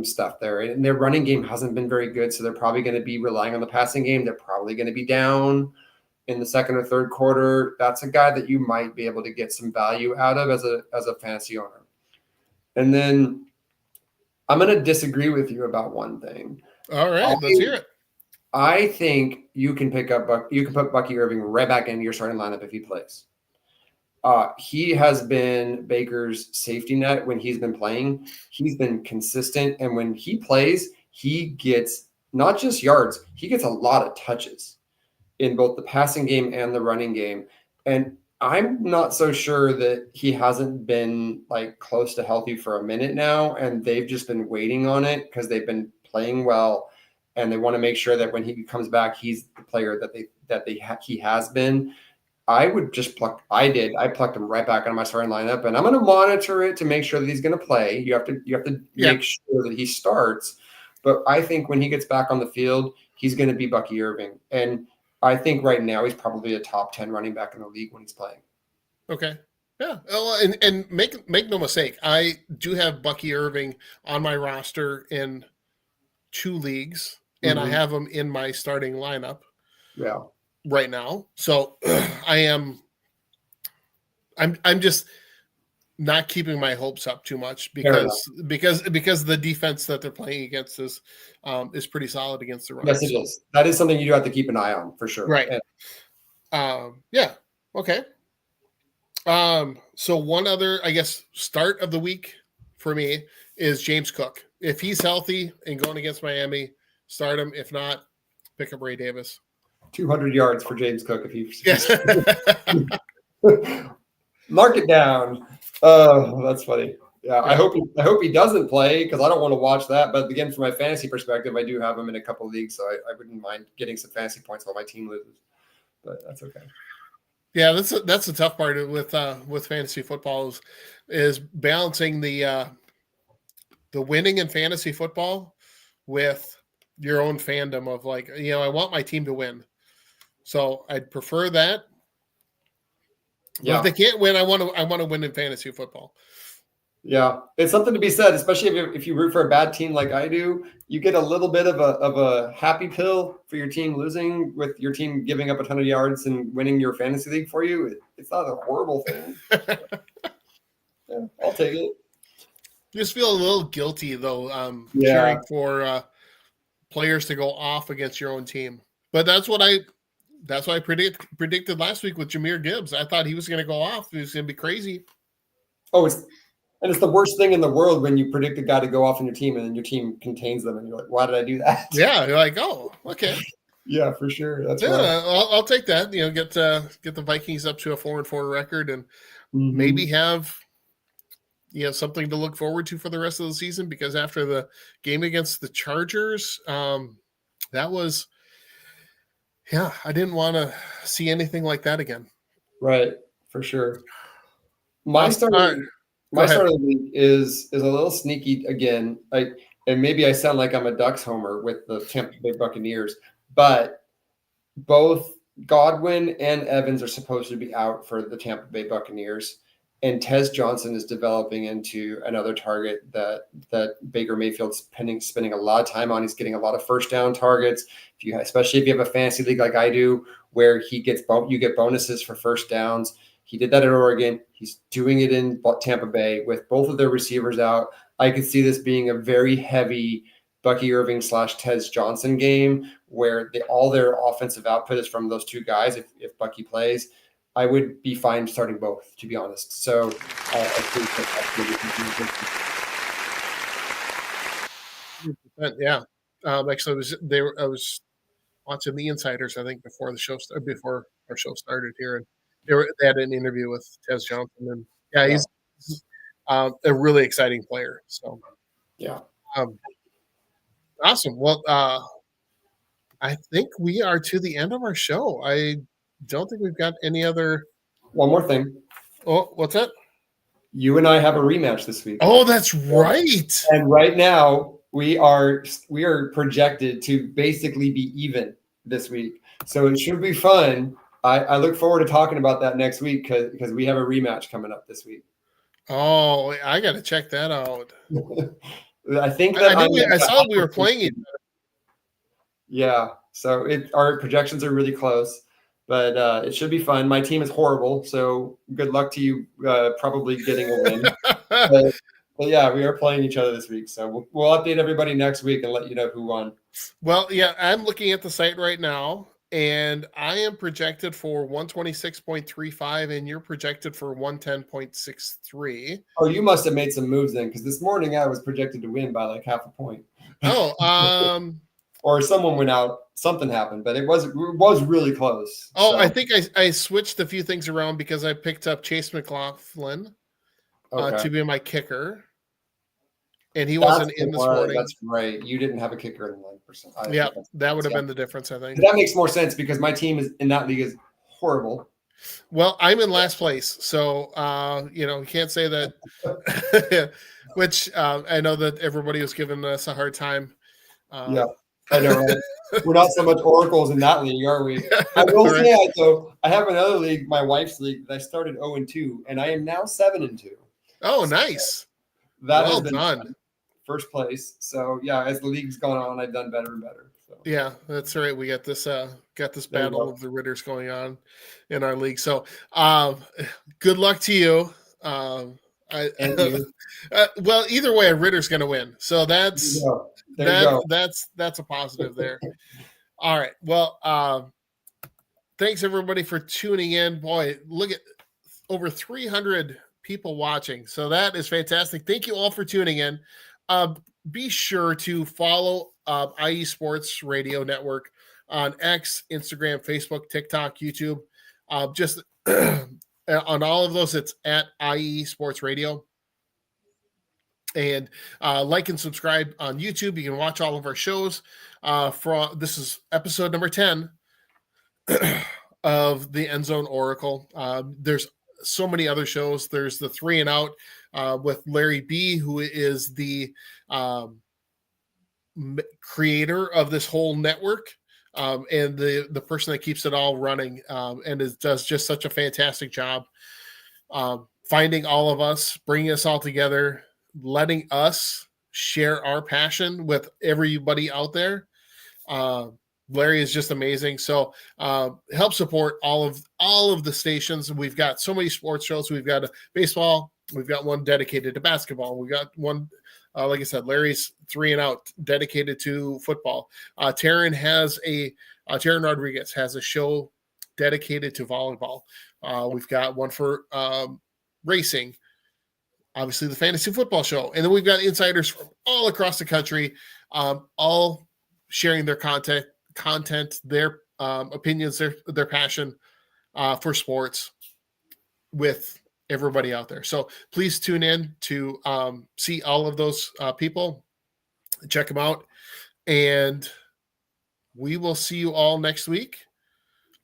Speaker 2: stuff there. And their running game hasn't been very good, so they're probably going to be relying on the passing game. They're probably going to be down in the second or third quarter. That's a guy that you might be able to get some value out of as a fantasy owner. And then I'm going to disagree with you about one thing.
Speaker 1: All right, let's hear it.
Speaker 2: I think you can put Bucky Irving right back into your starting lineup if he plays. He has been Baker's safety net when he's been playing. He's been consistent, and when he plays, he gets not just yards, he gets a lot of touches in both the passing game and the running game. And I'm not so sure that he hasn't been like close to healthy for a minute now, and they've just been waiting on it because they've been playing well. And they want to make sure that when he comes back, he's the player he has been. I would just I plucked him right back on my starting lineup, and I'm going to monitor it to make sure that he's going to play. You have to make sure that he starts. But I think when he gets back on the field, he's going to be Bucky Irving, and I think right now he's probably a top 10 running back in the league when he's playing.
Speaker 1: Okay. Yeah. And make no mistake, I do have Bucky Irving on my roster in 2 leagues. And I have him in my starting lineup right now. So I'm just not keeping my hopes up too much because the defense that they're playing against is pretty solid against the run.
Speaker 2: Yes, it is. That is something you do have to keep an eye on for sure.
Speaker 1: Right. Yeah. Okay. So one other, I guess, start of the week for me is James Cook. If he's healthy and going against Miami, start him. If not, pick up Ray Davis.
Speaker 2: 200 yards for James Cook if he mark it down. Oh, that's funny. Yeah, I hope he doesn't play because I don't want to watch that. But again, from my fantasy perspective, I do have him in a couple of leagues, so I wouldn't mind getting some fantasy points while my team loses. But that's okay.
Speaker 1: Yeah, that's the tough part with fantasy football is balancing the winning in fantasy football with your own fandom of like, I want my team to win. So I'd prefer that. Yeah. But if they can't win, I want to win in fantasy football.
Speaker 2: Yeah. It's something to be said, especially if you root for a bad team like I do, you get a little bit of a happy pill for your team losing with your team giving up a ton of yards and winning your fantasy league for you. It's not a horrible thing. Yeah, I'll take it.
Speaker 1: You just feel a little guilty though, cheering for players to go off against your own team. But that's what I predicted last week with Jahmyr Gibbs. I thought he was going to go off. He was going to be crazy.
Speaker 2: Oh, it's the worst thing in the world when you predict a guy to go off in your team and then your team contains them and you're like, why did I do that?
Speaker 1: Yeah, you're like, oh, okay.
Speaker 2: Yeah, for sure. That's
Speaker 1: I'll take that. Get the Vikings up to a 4-4 record and maybe have something to look forward to for the rest of the season, because after the game against the Chargers, that was, I didn't want to see anything like that again.
Speaker 2: Right, for sure. My start of the week is a little sneaky again. And maybe I sound like I'm a Ducks homer with the Tampa Bay Buccaneers, but both Godwin and Evans are supposed to be out for the Tampa Bay Buccaneers. And Tez Johnson is developing into another target that Baker Mayfield's spending a lot of time on. He's getting a lot of first down targets. Especially if you have a fantasy league like I do, where you get bonuses for first downs. He did that at Oregon. He's doing it in Tampa Bay with both of their receivers out. I could see this being a very heavy Bucky Irving / Tez Johnson game where all their offensive output is from those two guys. If Bucky plays, I would be fine starting both, to be honest. So I think
Speaker 1: that's really yeah. Actually, I was watching the Insiders, I think, before our show started here, and they had an interview with Tez Johnson, and he's a really exciting player. So
Speaker 2: Yeah.
Speaker 1: Awesome. Well, I think we are to the end of our show. I don't think we've got any other.
Speaker 2: One more thing.
Speaker 1: Oh, what's that?
Speaker 2: You and I have a rematch this week.
Speaker 1: Oh, that's right.
Speaker 2: And right now we are projected to basically be even this week. So it should be fun. I look forward to talking about that next week because we have a rematch coming up this week.
Speaker 1: Oh, I got to check that out.
Speaker 2: I think that
Speaker 1: I saw we were playing it.
Speaker 2: Yeah. So our projections are really close, but it should be fun. My team is horrible, so good luck to you probably getting a win. but yeah, we are playing each other this week, so we'll update everybody next week and let you know who won.
Speaker 1: Well, yeah, I'm looking at the site right now, and I am projected for 126.35, and you're projected for 110.63.
Speaker 2: Oh, you must have made some moves then, because this morning I was projected to win by like half a point.
Speaker 1: Oh,
Speaker 2: or someone went out, something happened, but it was really close.
Speaker 1: Oh,
Speaker 2: so.
Speaker 1: I think I switched a few things around because I picked up Chase McLaughlin to be my kicker, and he wasn't in this morning.
Speaker 2: That's right. You didn't have a kicker in the 9%.
Speaker 1: Yeah, that would have been the difference, I think.
Speaker 2: That makes more sense because my team is in that league is horrible.
Speaker 1: Well, I'm in last place, so you can't say that. Which I know that everybody was giving us a hard time.
Speaker 2: Yeah. I know, right? We're not so much oracles in that league, are we? I will say, I have another league, my wife's league, that I started 0-2, and I am now 7-2.
Speaker 1: Oh, nice!
Speaker 2: That
Speaker 1: well
Speaker 2: has been
Speaker 1: done.
Speaker 2: First place. So yeah, as the league's gone on, I've done better and better. So.
Speaker 1: Yeah, that's right. We got this battle of the Ritters going on in our league. So, good luck to you. Well, either way, a Ritter's going to win. So that's a positive there. All right. Well, thanks everybody for tuning in. Boy, look at over 300 people watching. So that is fantastic. Thank you all for tuning in. Be sure to follow IE Sports Radio Network on X, Instagram, Facebook, TikTok, YouTube. Just on all of those, it's at IE Sports Radio. And like and subscribe on YouTube. You can watch all of our shows. This is episode number 10 of the End Zone Oracle. There's so many other shows. There's the 3 and Out with Larry B, who is the creator of this whole network and the person that keeps it all running and does just such a fantastic job finding all of us, bringing us all together, letting us share our passion with everybody out there. Larry is just amazing. So help support all of the stations. We've got so many sports shows. We've got a baseball. We've got one dedicated to basketball. We got one, like I said, Larry's 3 and Out dedicated to football. Taryn Rodriguez has a show dedicated to volleyball. We've got one for racing. Obviously, the fantasy football show. And then we've got insiders from all across the country, all sharing their content, their opinions, their passion for sports with everybody out there. So please tune in to see all of those people. Check them out. And we will see you all next week.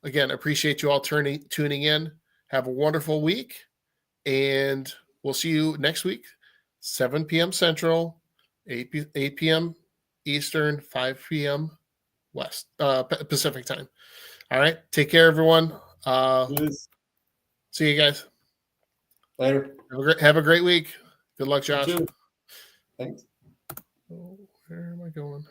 Speaker 1: Again, appreciate you all tuning in. Have a wonderful week. And we'll see you next week, 7 p.m. Central, 8 p.m. Eastern, 5 p.m. West Pacific time. All right. Take care, everyone. See you guys.
Speaker 2: Later.
Speaker 1: Have a great week. Good luck, Josh.
Speaker 2: Thanks.
Speaker 1: Where am I going?